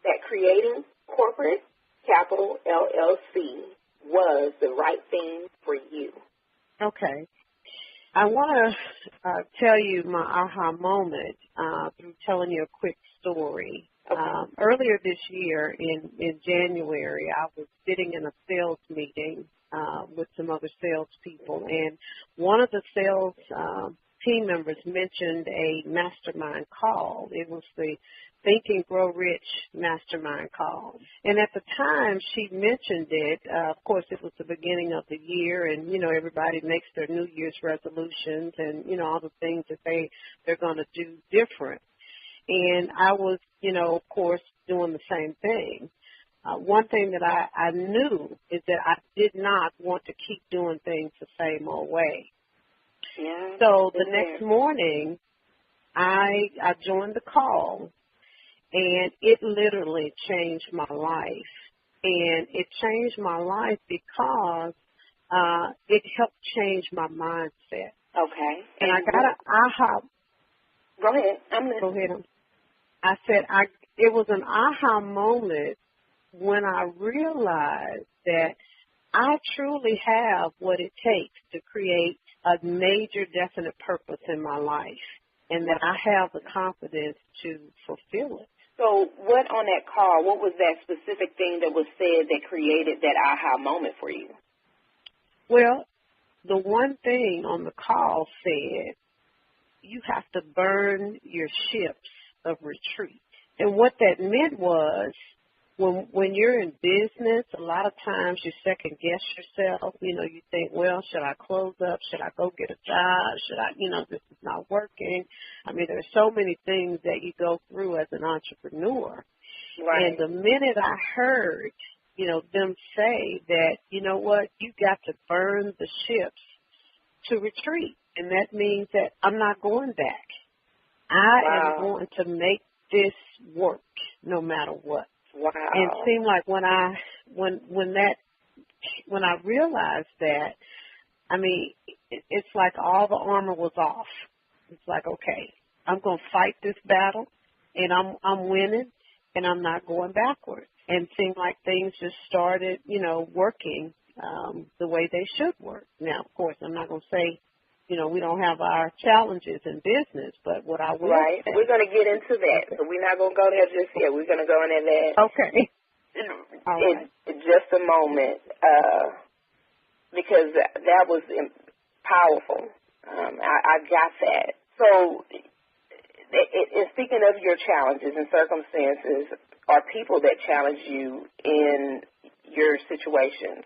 that creating corporate capital LLC was the right thing for you. Okay. I want to tell you my aha moment through telling you a quick story. Okay. Earlier this year in January, I was sitting in a sales meeting with some other salespeople, and one of the sales team members mentioned a mastermind call. It was the Think and Grow Rich mastermind call. And at the time she mentioned it, of course it was the beginning of the year, and, everybody makes their New Year's resolutions and, all the things that they're going to do different. And I was, of course, doing the same thing. One thing that I knew is that I did not want to keep doing things the same old way. Yeah, so the next morning, I joined the call, and it literally changed my life. And it changed my life because it helped change my mindset. Okay. And I got an aha. Go ahead. Go ahead. I said it was an aha moment when I realized that I truly have what it takes to create a major definite purpose in my life, and that I have the confidence to fulfill it. So what on that call, what was that specific thing that was said that created that aha moment for you? Well, the one thing on the call said, you have to burn your ships of retreat. And what that meant was, when you're in business, a lot of times you second guess yourself. You think, well, should I close up? Should I go get a job? Should I, this is not working. I mean, there's so many things that you go through as an entrepreneur. Right. And the minute I heard, them say that, you know what, you got to burn the ships to retreat. And that means that I'm not going back. I am going to make this work no matter what. Wow. And it seemed like when I realized that, I mean, it's like all the armor was off. It's like, okay, I'm going to fight this battle, and I'm winning, and I'm not going backwards. And it seemed like things just started, working the way they should work. Now, of course, I'm not going to say, we don't have our challenges in business, but what I will say. We're going to get into that. So we're not going to go there just yet. We're going to go into that. Okay. In just a moment, because that was powerful. I got that. So, speaking of your challenges and circumstances, are people that challenge you in your situations,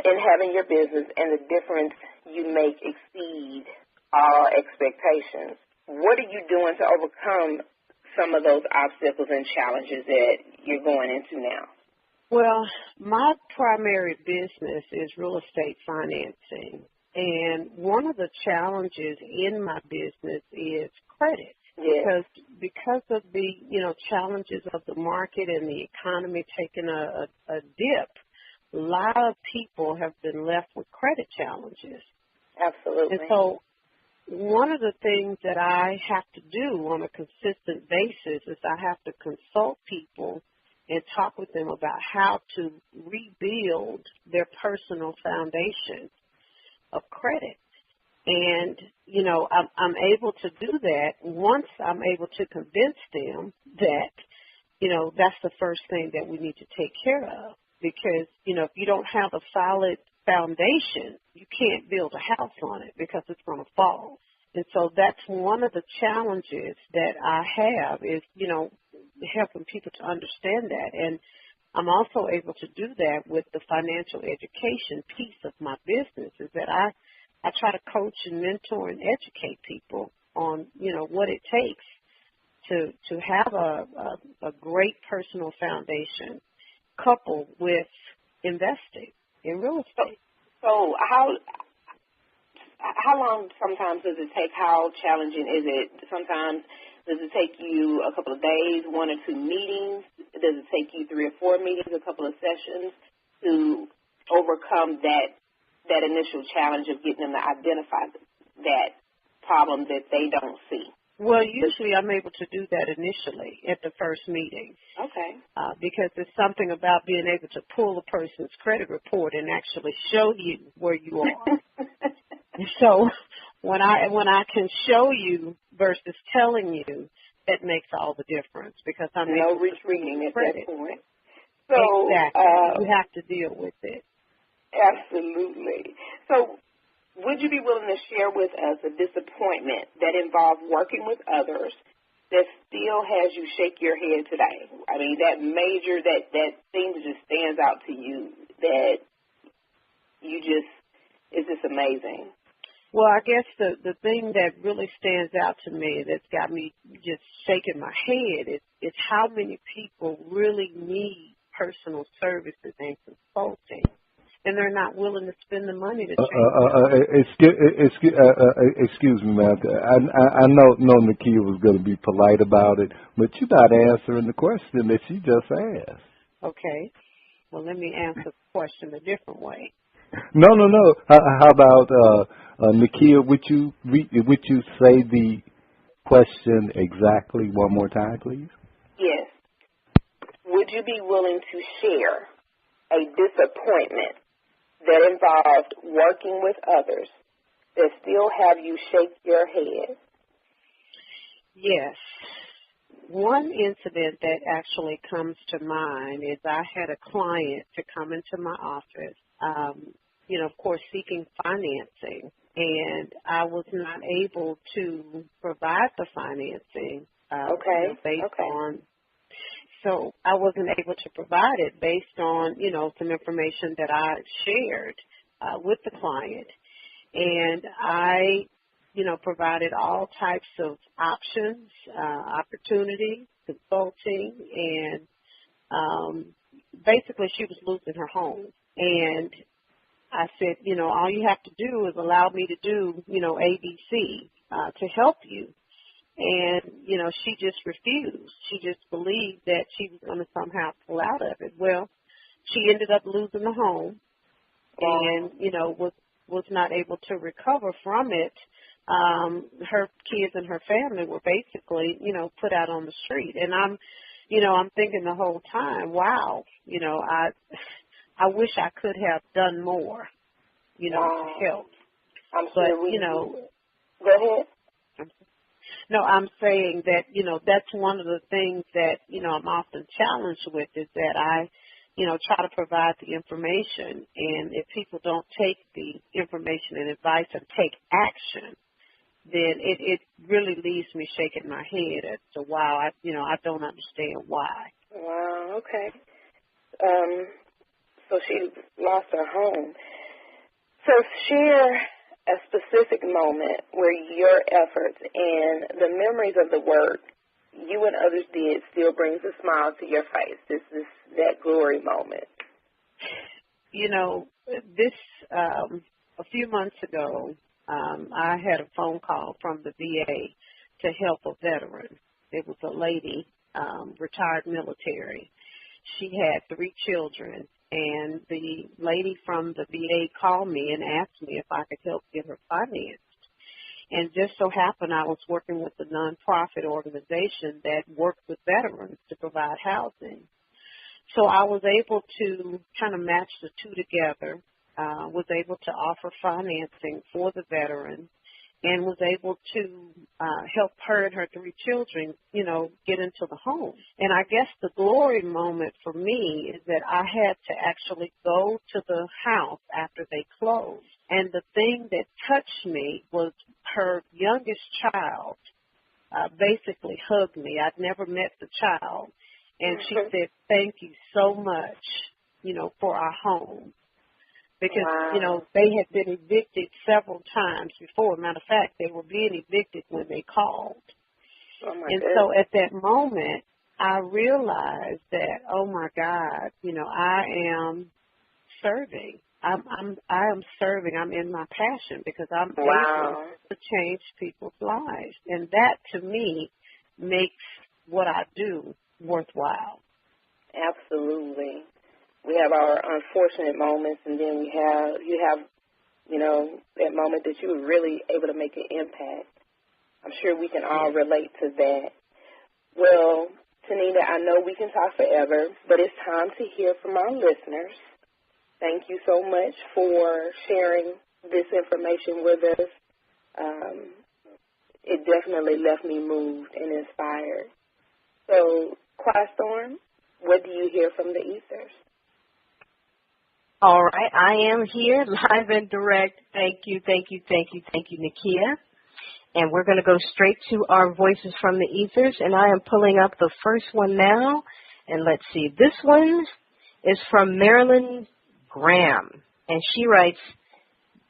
in having your business, and the difference you make exceed all expectations. What are you doing to overcome some of those obstacles and challenges that you're going into now? Well, my primary business is real estate financing, and one of the challenges in my business is credit. Yes. Because of the challenges of the market and the economy taking a dip, a lot of people have been left with credit challenges. Absolutely. And so one of the things that I have to do on a consistent basis is I have to consult people and talk with them about how to rebuild their personal foundation of credit. And, I'm able to do that once I'm able to convince them that, that's the first thing that we need to take care of. Because, if you don't have a solid foundation, you can't build a house on it because it's going to fall. And so that's one of the challenges that I have is, helping people to understand that. And I'm also able to do that with the financial education piece of my business, is that I try to coach and mentor and educate people on, what it takes to have a great personal foundation coupled with investing in real estate. So how long sometimes does it take? How challenging is it? Sometimes does it take you a couple of days, 1 or 2 meetings? Does it take you 3 or 4 meetings, a couple of sessions to overcome that initial challenge of getting them to identify that problem that they don't see? Well, usually I'm able to do that initially at the first meeting. Okay. Because there's something about being able to pull a person's credit report and actually show you where you are. And so when I can show you versus telling you, that makes all the difference because I'm no retreating at that point. So exactly. You have to deal with it. Absolutely. So would you be willing to share with us a disappointment that involved working with others that still has you shake your head today? I mean, that thing that just stands out to you that is just amazing. Well, I guess the thing that really stands out to me that's got me just shaking my head is how many people really need personal services and consulting, and they're not willing to spend the money to excuse me, ma'am. I know Nakia was going to be polite about it, but you're not answering the question that she just asked. Okay. Well, let me answer the question a different way. No. How about Nakia? Would you say the question exactly one more time, please? Yes. Would you be willing to share a disappointment that involved working with others that still have you shake your head? Yes. One incident that actually comes to mind is I had a client to come into my office, of course, seeking financing, and I was not able to provide the financing based on. So I wasn't able to provide it based on, some information that I shared with the client. And I, provided all types of options, opportunities, consulting, and basically she was losing her home. And I said, all you have to do is allow me to do, ABC to help you. And, she just refused. She just believed that she was going to somehow pull out of it. Well, she ended up losing the home and, was not able to recover from it. Her kids and her family were basically, put out on the street. And I'm thinking the whole time, wow, I wish I could have done more, to help. Go ahead. No, I'm saying that, that's one of the things that, I'm often challenged with is that I, try to provide the information. And if people don't take the information and advice and take action, then it really leaves me shaking my head as to wow, I don't understand why. Wow, okay. So she lost her home. So share a specific moment where your efforts and the memories of the work you and others did still brings a smile to your face. This is that glory moment. This, a few months ago, I had a phone call from the VA to help a veteran. It was a lady, retired military. She had 3 children, and the lady from the VA called me and asked me if I could help get her financed. And just so happened I was working with a nonprofit organization that works with veterans to provide housing. So I was able to kind of match the two together, was able to offer financing for the veteran, and was able to help her and her 3 children, get into the home. And I guess the glory moment for me is that I had to actually go to the house after they closed. And the thing that touched me was her youngest child basically hugged me. I'd never met the child. And she said, thank you so much, for our home. Because, they had been evicted several times before. Matter of fact, they were being evicted when they called. So at that moment, I realized that, oh, my God, I am serving. I am serving. I'm in my passion because I'm able to change people's lives. And that, to me, makes what I do worthwhile. Absolutely. We have our unfortunate moments, and then you have that moment that you were really able to make an impact. I'm sure we can all relate to that. Well, Tunita, I know we can talk forever, but it's time to hear from our listeners. Thank you so much for sharing this information with us. It definitely left me moved and inspired. So, Quiet Storm, what do you hear from the ethers? All right, I am here live and direct. Thank you, Nakia. And we're going to go straight to our voices from the ethers, and I am pulling up the first one now. And let's see, this one is from Marilyn Graham, and she writes,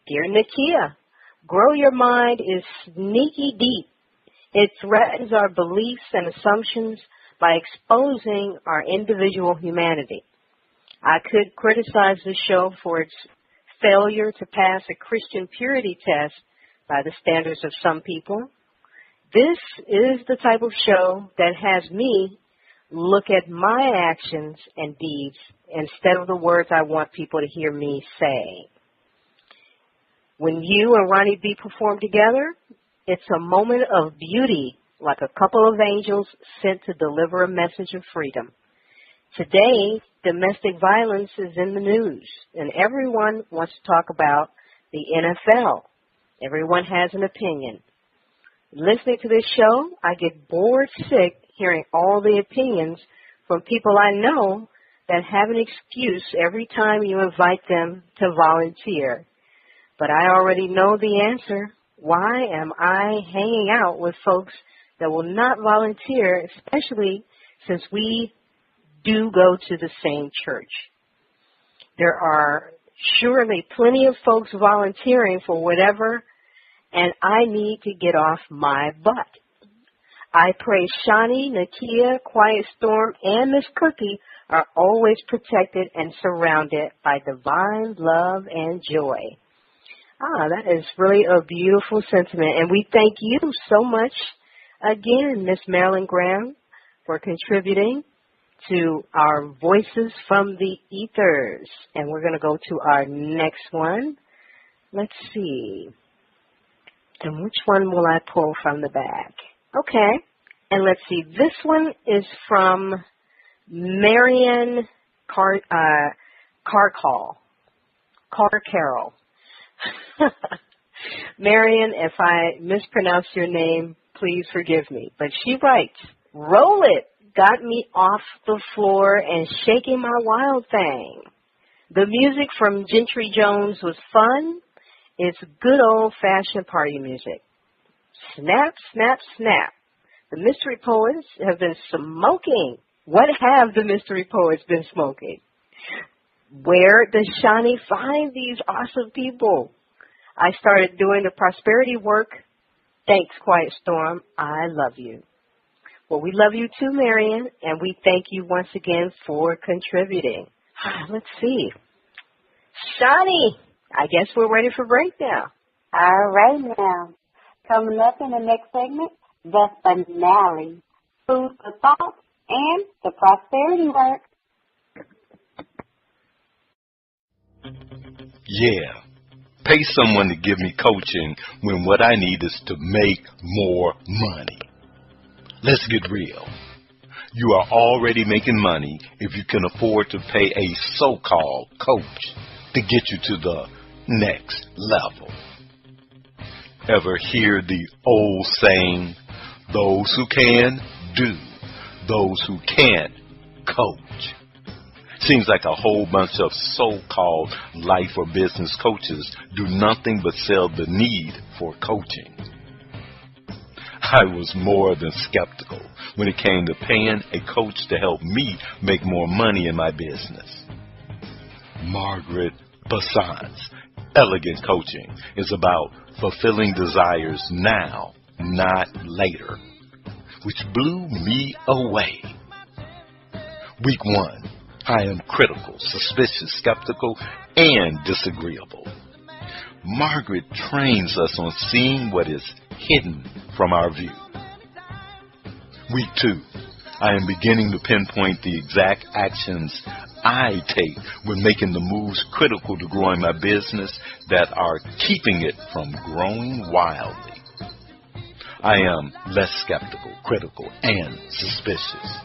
Dear Nakia, grow your mind is sneaky deep. It threatens our beliefs and assumptions by exposing our individual humanity. I could criticize the show for its failure to pass a Christian purity test by the standards of some people. This is the type of show that has me look at my actions and deeds instead of the words I want people to hear me say. When you and Ronnie B perform together, it's a moment of beauty, like a couple of angels sent to deliver a message of freedom. Today, domestic violence is in the news, and everyone wants to talk about the NFL Everyone has an opinion. Listening to this show, I get bored sick hearing all the opinions from people I know that have an excuse every time you invite them to volunteer. But I already know the answer. Why am I hanging out with folks that will not volunteer, especially since we do go to the same church? There are surely plenty of folks volunteering for whatever, and I need to get off my butt. I pray Shawnee, Nakia, Quiet Storm, and Miss Cookie are always protected and surrounded by divine love and joy. That is really a beautiful sentiment, and we thank you so much again, Miss Marilyn Graham, for contributing to our Voices from the Ethers. And we're going to go to our next one. Let's see. And which one will I pull from the bag? Okay. And let's see. This one is from Marion Carcarol. Marion, if I mispronounce your name, please forgive me. But she writes, "Roll It got me off the floor and shaking my wild thing. The music from Gentry Jones was fun. It's good old-fashioned party music. Snap, snap, snap. The mystery poets have been smoking. What have the mystery poets been smoking? Where does Shawnee find these awesome people? I started doing the prosperity work. Thanks, Quiet Storm. I love you." Well, we love you too, Marion, and we thank you once again for contributing. Let's see. Shawnee, I guess we're ready for break now. All right now. Coming up in the next segment, the finale, food for thought and the prosperity work. Yeah. Pay someone to give me coaching when what I need is to make more money. Let's get real. You are already making money if you can afford to pay a so-called coach to get you to the next level. Ever hear the old saying, those who can, do. Those who can't, coach. Seems like a whole bunch of so-called life or business coaches do nothing but sell the need for coaching. I was more than skeptical when it came to paying a coach to help me make more money in my business. Margaret Bassant's Elegant Coaching is about fulfilling desires now, not later, which blew me away. Week 1, I am critical, suspicious, skeptical, and disagreeable. Margaret trains us on seeing what is hidden from our view. Week 2, I am beginning to pinpoint the exact actions I take when making the moves critical to growing my business that are keeping it from growing wildly. I am less skeptical, critical, and suspicious.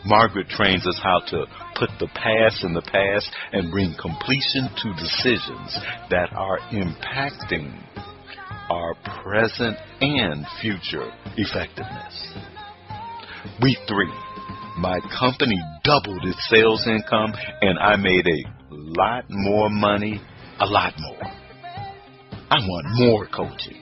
Margaret trains us how to put the past in the past and bring completion to decisions that are impacting our present and future effectiveness. Week 3, my company doubled its sales income and I made a lot more money, a lot more. I want more coaching.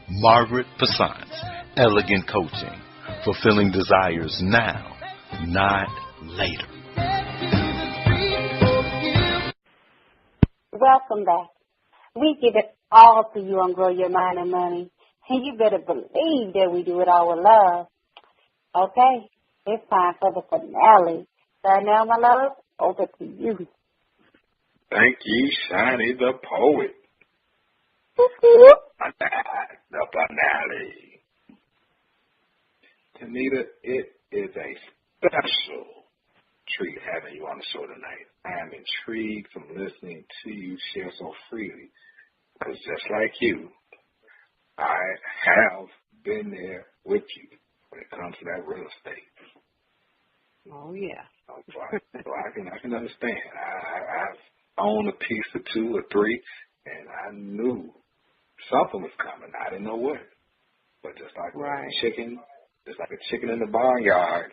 Margaret Bassant's Elegant Coaching, fulfilling desires now, not later. Welcome back. We give it all to you on Grow Your Mind and Money. And you better believe that we do it all with love. Okay, it's time for the finale. So now, my love, over to you. Thank you, Shiny the Poet. The finale. Tunita, it is a special treat having you on the show tonight. I am intrigued from listening to you share so freely. Because just like you, I have been there with you when it comes to that real estate. Oh, yeah. So I can understand. I've owned a piece or 2 or 3, and I knew something was coming. I didn't know what. But just like Right. a chicken in the barnyard,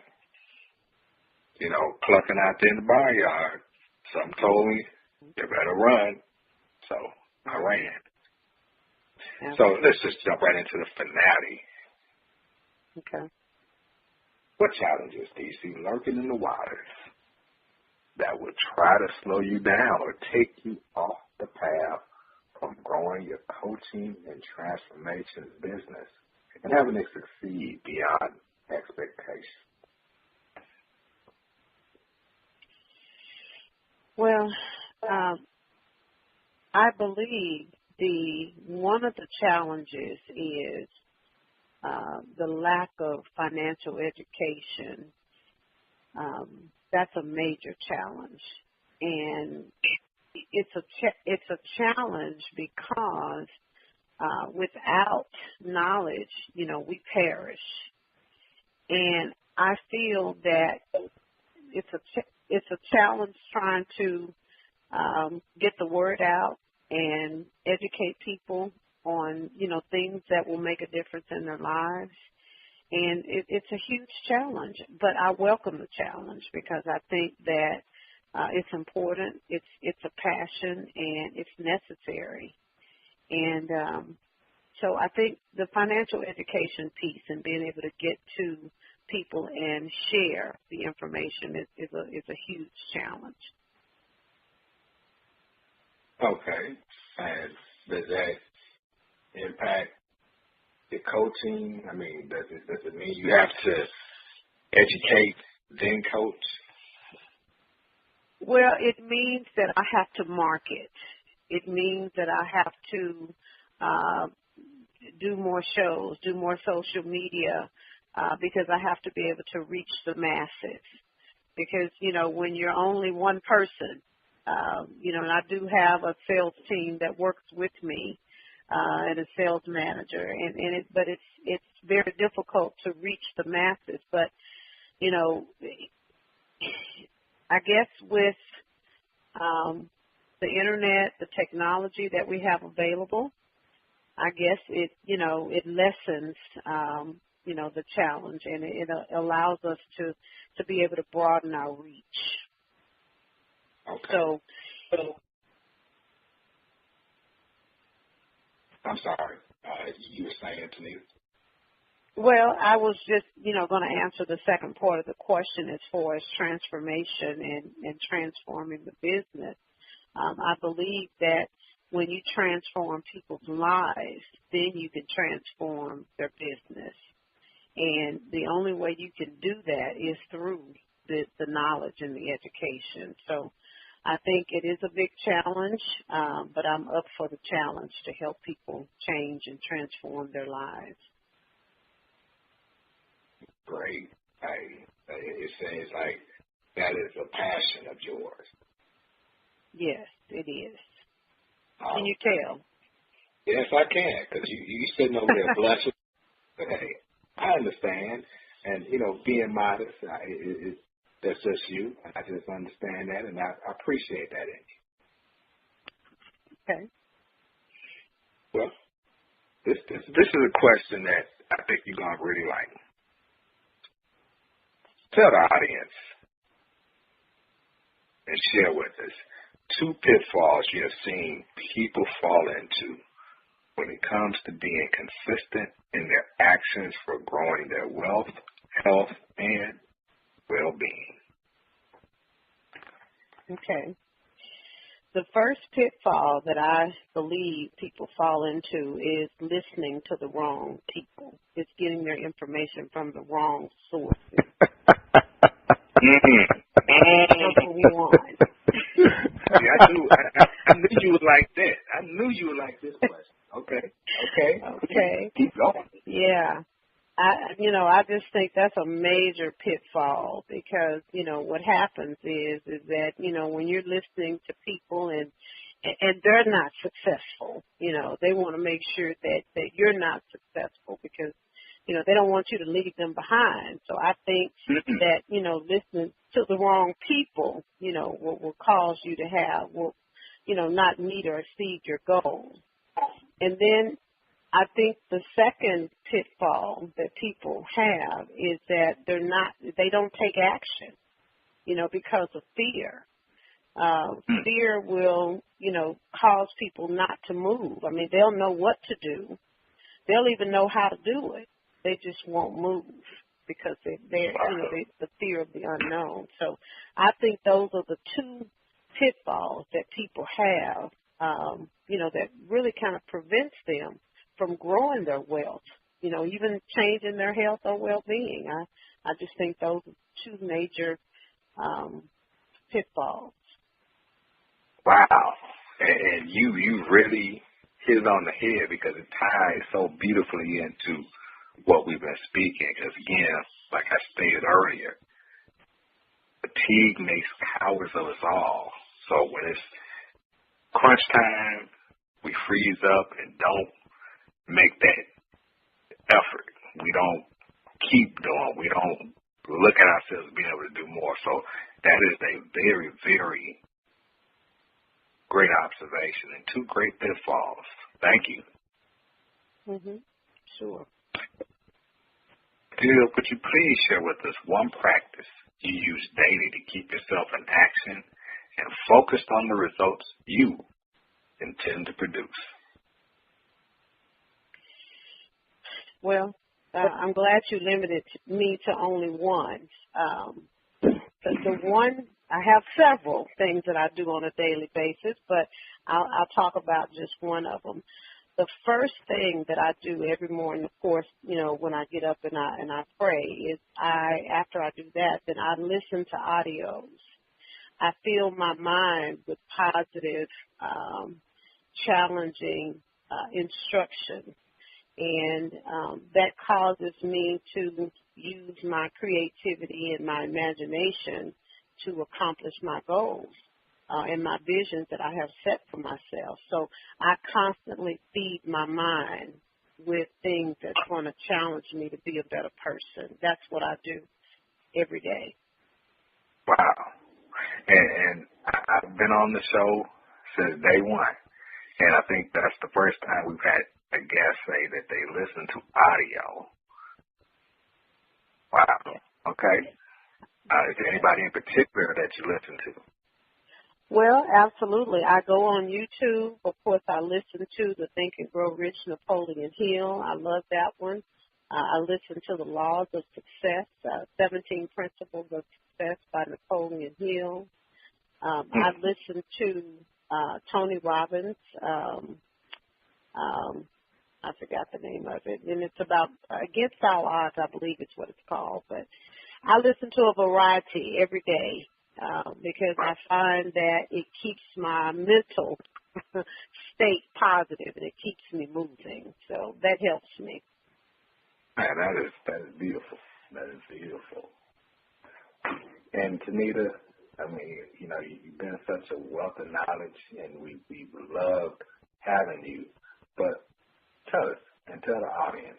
you know, clucking out there in the barnyard, something told me, you better run. So I ran. Yeah. So let's just jump right into the finale. Okay. What challenges do you see lurking in the waters that would try to slow you down or take you off the path from growing your coaching and transformation business and having it succeed beyond expectations? Well, I believe one of the challenges is the lack of financial education. That's a major challenge, and it's a challenge because without knowledge, you know, we perish. And I feel that it's a challenge trying to get the word out and educate people on, you know, things that will make a difference in their lives. And it's a huge challenge, but I welcome the challenge because I think that it's important, it's a passion, and it's necessary. And so I think the financial education piece and being able to get to people and share the information is a huge challenge. Okay. And does that impact the coaching? I mean, does it mean you have to educate, then coach? Well, it means that I have to market. It means that I have to do more shows, do more social media, because I have to be able to reach the masses. Because, you know, when you're only one person, you know, and I do have a sales team that works with me, and a sales manager, but it's very difficult to reach the masses. But, you know, I guess with the internet, the technology that we have available, I guess it lessens, you know, the challenge, and it allows us to be able to broaden our reach. Okay. So I'm sorry. You were saying, Tunita? Well, I was just, you know, going to answer the second part of the question as far as transformation and transforming the business. I believe that when you transform people's lives, then you can transform their business. And the only way you can do that is through the knowledge and the education. So I think it is a big challenge, but I'm up for the challenge to help people change and transform their lives. Great. It seems like that is a passion of yours. Yes, it is. Can you tell? Yes, I can, because you sitting over there blushing. But, hey, I understand. And, you know, being modest, that's just you. I just understand that, and I appreciate that in you. Okay. Well, this is a question that I think you're going to really like. Tell the audience and share with us 2 pitfalls you have seen people fall into when it comes to being consistent in their actions for growing their wealth, health, and well-being. Okay. The first pitfall that I believe people fall into is listening to the wrong people. It's getting their information from the wrong sources. Number one. See, I knew you would like that. I knew you would like this question. Okay. Keep going. Yeah. I just think that's a major pitfall because, you know, what happens is that, you know, when you're listening to people and they're not successful, you know, they want to make sure that you're not successful because, you know, they don't want you to leave them behind. So I think that, you know, listening to the wrong people, you know, will cause you to will, you know, not meet or exceed your goals. And then I think the second pitfall that people have is that they don't take action, because of fear. Fear will, cause people not to move. I mean, they'll know what to do. They'll even know how to do it. They just won't move because the fear of the unknown. So I think those are the two pitfalls that people have, that really kind of prevents them from growing their wealth, even changing their health or well-being. I just think those are two major pitfalls. Wow. And you really hit it on the head because it ties so beautifully into what we've been speaking. Because, again, like I stated earlier, fatigue makes cowards of us all. So when it's crunch time, we freeze up and don't make that effort. We don't keep doing. We don't look at ourselves being able to do more. So that is a very, very great observation and two great pitfalls. Thank you. Sure. Bill, could you please share with us one practice you use daily to keep yourself in action and focused on the results you intend to produce? Well, I'm glad you limited me to only one. The one, I have several things that I do on a daily basis, but I'll talk about just one of them. The first thing that I do every morning, of course, when I get up and I pray, is after I do that, then I listen to audios. I fill my mind with positive, challenging instruction. And that causes me to use my creativity and my imagination to accomplish my goals and my visions that I have set for myself. So I constantly feed my mind with things that's going to challenge me to be a better person. That's what I do every day. Wow. And I've been on the show since day one. And I think that's the first time we've had a guest say that they listen to audio. Wow. Okay. Is there anybody in particular that you listen to? Well, absolutely. I go on YouTube. Of course, I listen to the Think and Grow Rich Napoleon Hill. I love that one. I listen to the Laws of Success, 17 Principles of Success by Napoleon Hill. I listen to Tony Robbins. I forgot the name of it, and it's about Against All Odds, I believe it's what it's called. But I listen to a variety every day because I find that it keeps my mental state positive and it keeps me moving. So that helps me. Man, that is beautiful. That is beautiful. And Tunita, I mean, you've been such a wealth of knowledge, and we loved having you. But tell us and tell the audience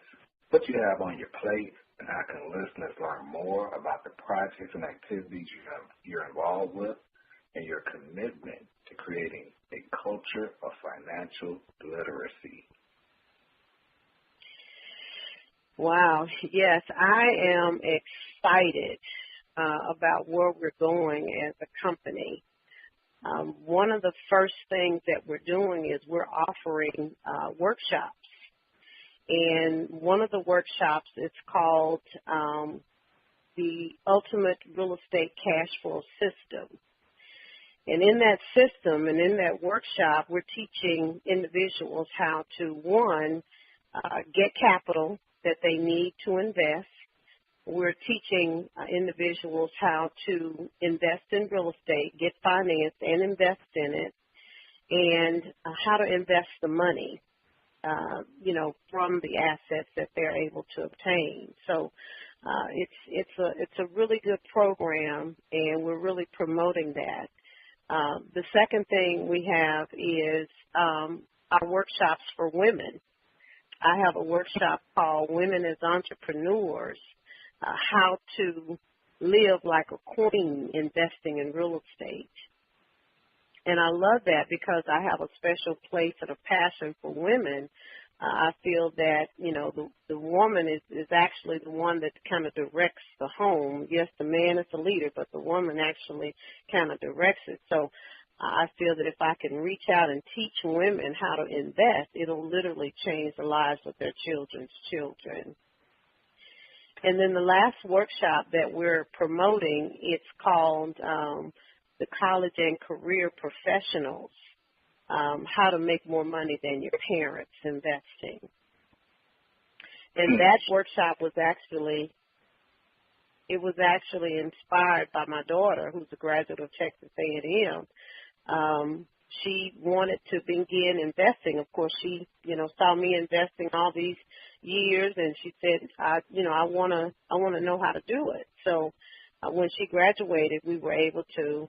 what you have on your plate and how can listeners learn more about the projects and activities you're involved with and your commitment to creating a culture of financial literacy. Wow. Yes, I am excited about where we're going as a company. One of the first things that we're doing is we're offering workshops. And one of the workshops is called the Ultimate Real Estate Cash Flow System. And in that system and in that workshop, we're teaching individuals how to, one, get capital that they need to invest. We're teaching individuals how to invest in real estate, get financed and invest in it, and how to invest the money, from the assets that they're able to obtain. So it's a really good program, and we're really promoting that. The second thing we have is our workshops for women. I have a workshop called Women as Entrepreneurs, how to live like a queen investing in real estate. And I love that because I have a special place and a passion for women. I feel that, you know, the woman is actually the one that kind of directs the home. Yes, the man is the leader, but the woman actually kind of directs it. So I feel that if I can reach out and teach women how to invest, it'll literally change the lives of their children's children. And then the last workshop that we're promoting, it's called the College and Career Professionals, How to Make More Money Than Your Parents Investing. And that workshop was actually inspired by my daughter, who's a graduate of Texas A&M. She wanted to begin investing. Of course, she, you know, saw me investing all these years, and she said, I want to know how to do it. So when she graduated, we were able to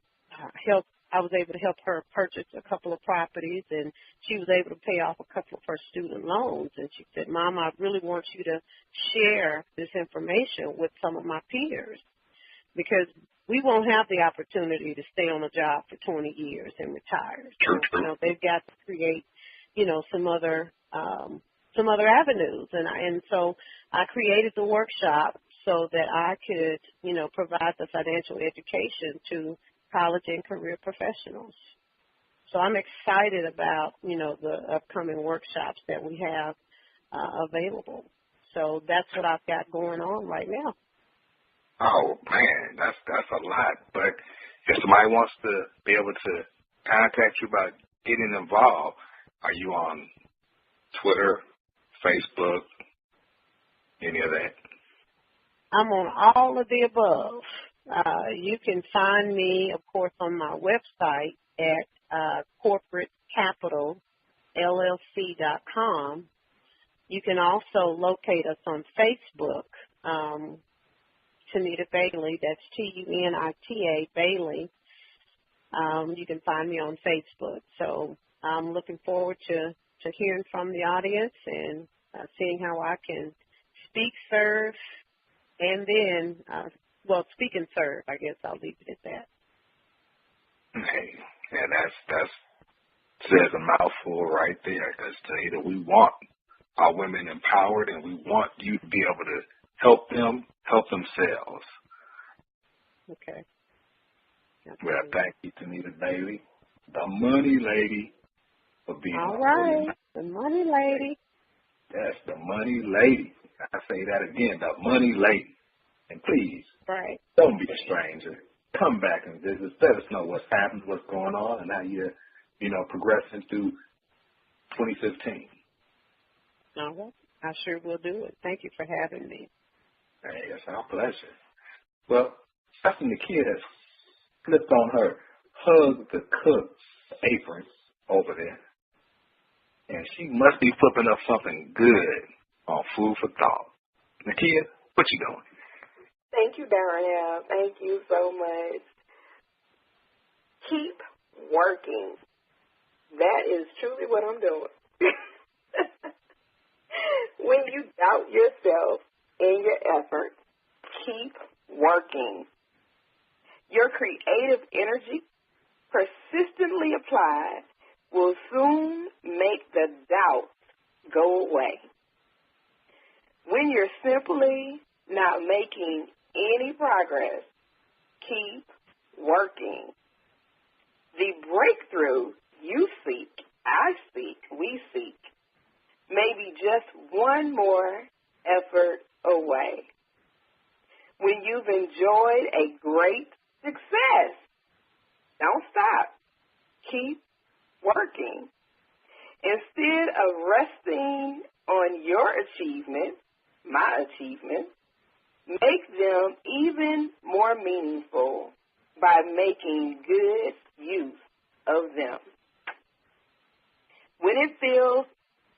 I was able to help her purchase a couple of properties, and she was able to pay off a couple of her student loans. And she said, Mom, I really want you to share this information with some of my peers, because we won't have the opportunity to stay on a job for 20 years and retire. So, you know, they've got to create, you know, some other avenues. And so I created the workshop so that I could, you know, provide the financial education to college and career professionals. So I'm excited about, you know, the upcoming workshops that we have available. So that's what I've got going on right now. Oh, man, that's a lot. But if somebody wants to be able to contact you about getting involved, are you on Twitter, Facebook, any of that? I'm on all of the above. You can find me, of course, on my website at corporatecapitalllc.com. You can also locate us on Facebook, Tunita Bailey. That's Tunita Bailey. You can find me on Facebook. So I'm looking forward to hearing from the audience and seeing how I can speak, serve, and then, speak and serve. I guess I'll leave it at that. Hey, and that says a mouthful right there, because Tunita, we want our women empowered, and we want you to be able to help them help themselves. Okay. Well, thank you, Tunita Bailey, the money lady, for being all right. The money lady. Yes, the money lady. I say that again, the money lady. And please, don't be a stranger. Come back and visit. Let us know what's happened, what's going on, and how you're, you know, progressing through 2015. All right. I sure will do it. Thank you for having me. Hey, it's our pleasure. Well, Stephanie the Kid has flipped on her Hug the Cook's apron over there. And she must be flipping up something good on Food for Thought. Nakia, what you doing? Thank you, Darnell. Thank you so much. Keep working. That is truly what I'm doing. When you doubt yourself in your efforts, keep working. Your creative energy, persistently applied, will soon make the doubts go away. When you're simply not making any progress, keep working. The breakthrough you seek, I seek, we seek, may be just one more effort away. When you've enjoyed a great success, don't stop. Keep working. Instead of resting on your achievements, my achievements, make them even more meaningful by making good use of them. When it feels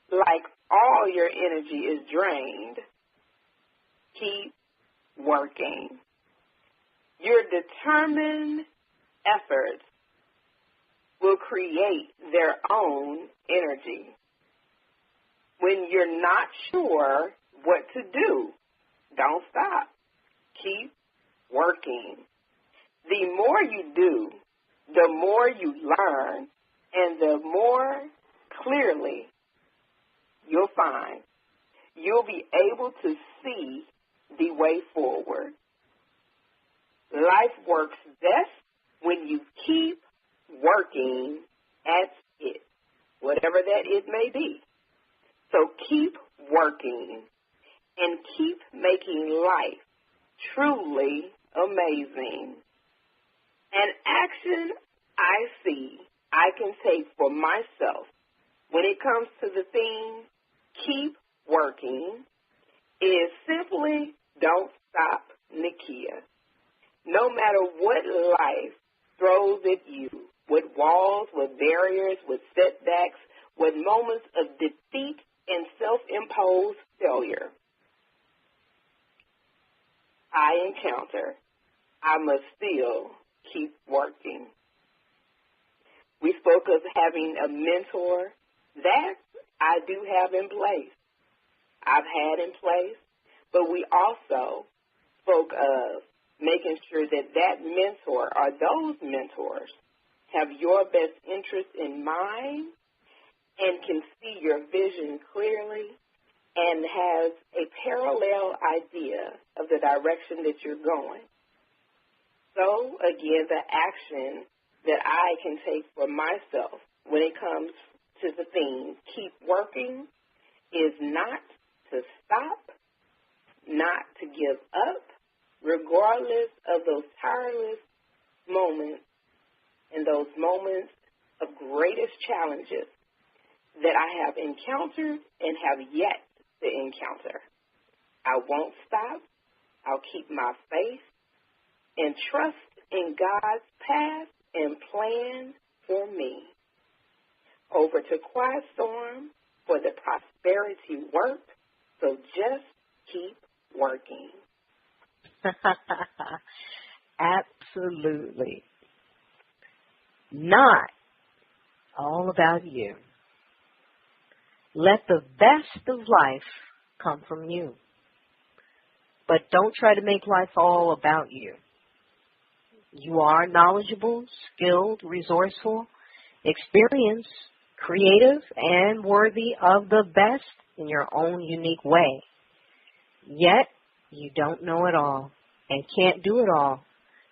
like all your energy is drained, keep working. Your determined efforts will create their own energy. When you're not sure what to do, don't stop. Keep working. The more you do, the more you learn and the more clearly you'll find you'll be able to see the way forward. Life works best when you keep working at it, whatever that it may be. So keep working and keep making life truly amazing. An action I see I can take for myself when it comes to the theme, keep working, is simply don't stop, Nakia. No matter what life throws at you, with walls, with barriers, with setbacks, with moments of defeat and self-imposed failure I encounter, I must still keep working. We spoke of having a mentor. That I do have in place. I've had in place, but we also spoke of making sure that that mentor or those mentors have your best interest in mind and can see your vision clearly and has a parallel idea of the direction that you're going. So, again, the action that I can take for myself when it comes to the theme, keep working, is not to stop, not to give up, regardless of those tireless moments and those moments of greatest challenges that I have encountered and have yet to encounter. I won't stop. I'll keep my faith and trust in God's path and plan for me. Over to Quiet Storm for the prosperity work, so just keep working. Absolutely. Not all about you. Let the best of life come from you. But don't try to make life all about you. You are knowledgeable, skilled, resourceful, experienced, creative, and worthy of the best in your own unique way. Yet, you don't know it all and can't do it all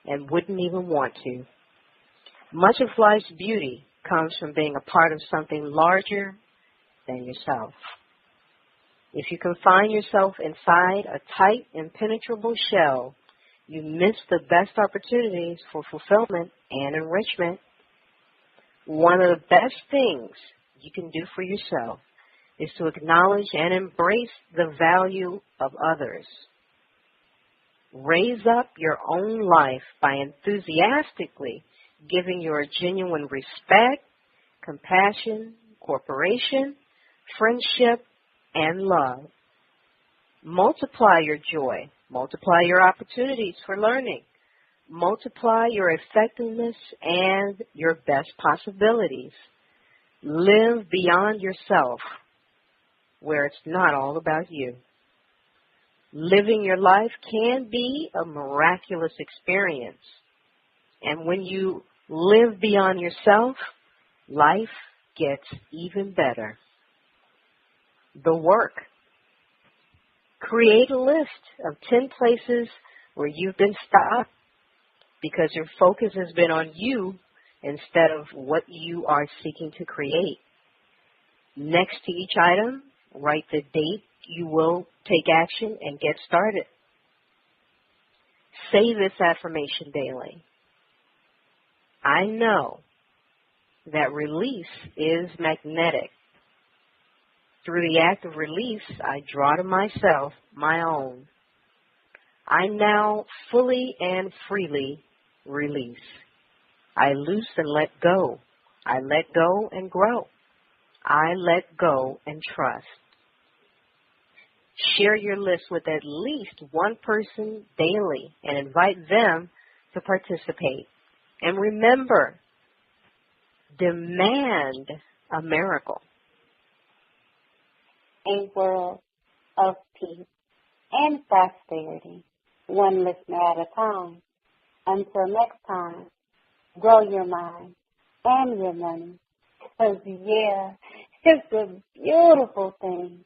and wouldn't even want to. Much of life's beauty comes from being a part of something larger than yourself. If you confine yourself inside a tight, impenetrable shell, you miss the best opportunities for fulfillment and enrichment. One of the best things you can do for yourself is to acknowledge and embrace the value of others. Raise up your own life by enthusiastically giving your genuine respect, compassion, cooperation, friendship, and love. Multiply your joy. Multiply your opportunities for learning. Multiply your effectiveness and your best possibilities. Live beyond yourself, where it's not all about you. Living your life can be a miraculous experience. And when you live beyond yourself, life gets even better. The work. Create a list of 10 places where you've been stopped because your focus has been on you instead of what you are seeking to create. Next to each item, write the date you will take action and get started. Say this affirmation daily. I know that release is magnetic. Through the act of release, I draw to myself my own. I now fully and freely release. I loose and let go. I let go and grow. I let go and trust. Share your list with at least one person daily and invite them to participate. And remember, demand a miracle. A world of peace and prosperity, one listener at a time. Until next time, grow your mind and your money. Because, yeah, it's a beautiful thing